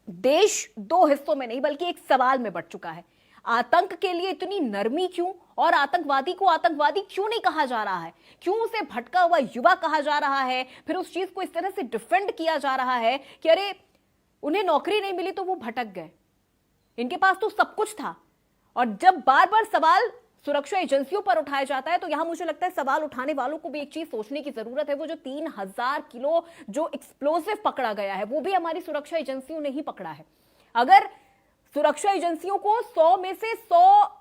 देश 2 हिस्सों में नहीं बल्कि एक सवाल में बंट चुका है। आतंक के लिए इतनी नरमी क्यों, और आतंकवादी को आतंकवादी क्यों नहीं कहा जा रहा है? क्यों उसे भटका हुआ युवा कहा जा रहा है? फिर उस चीज को इस तरह से डिफेंड किया जा रहा है कि अरे, उन्हें नौकरी नहीं मिली तो वो भटक गए, इनके पास तो सब कुछ था। और जब बार बार सवाल सुरक्षा एजेंसियों पर उठाया जाता है तो यहां मुझे लगता है सवाल उठाने वालों को भी एक चीज सोचने की जरूरत है। वो जो 3000 किलो जो एक्सप्लोसिव पकड़ा गया है, वो भी हमारी सुरक्षा एजेंसियों ने ही पकड़ा है। अगर सुरक्षा एजेंसियों को 100 में से 100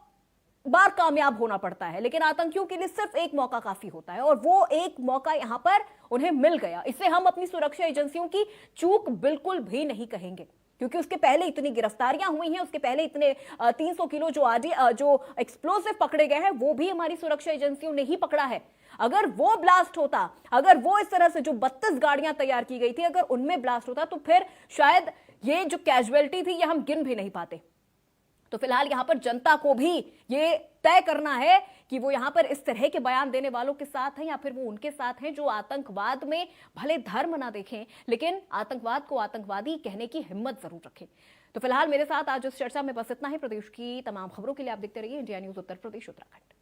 बार कामयाब होना पड़ता है, लेकिन आतंकियों के लिए सिर्फ एक मौका काफी होता है, और वो एक मौका यहां पर उन्हें मिल गया। इसे हम अपनी सुरक्षा एजेंसियों की चूक बिल्कुल भी नहीं कहेंगे, क्योंकि उसके पहले इतनी गिरफ्तारियां हुई हैं, उसके पहले इतने 300 किलो जो एक्सप्लोसिव पकड़े गए हैं, वो भी हमारी सुरक्षा एजेंसियों ने ही पकड़ा है। अगर वो ब्लास्ट होता, अगर वो इस तरह से जो 32 गाड़ियां तैयार की गई थी, अगर उनमें ब्लास्ट होता, तो फिर शायद ये जो कैजुअलिटी थी ये हम गिन भी नहीं पाते। तो फिलहाल यहां पर जनता को भी ये तय करना है कि वो यहां पर इस तरह के बयान देने वालों के साथ हैं या फिर वो उनके साथ हैं जो आतंकवाद में भले धर्म ना देखें, लेकिन आतंकवाद को आतंकवादी कहने की हिम्मत जरूर रखें। तो फिलहाल मेरे साथ आज इस चर्चा में बस इतना ही। प्रदेश की तमाम खबरों के लिए आप देखते रहिए इंडिया न्यूज उत्तर प्रदेश उत्तराखंड।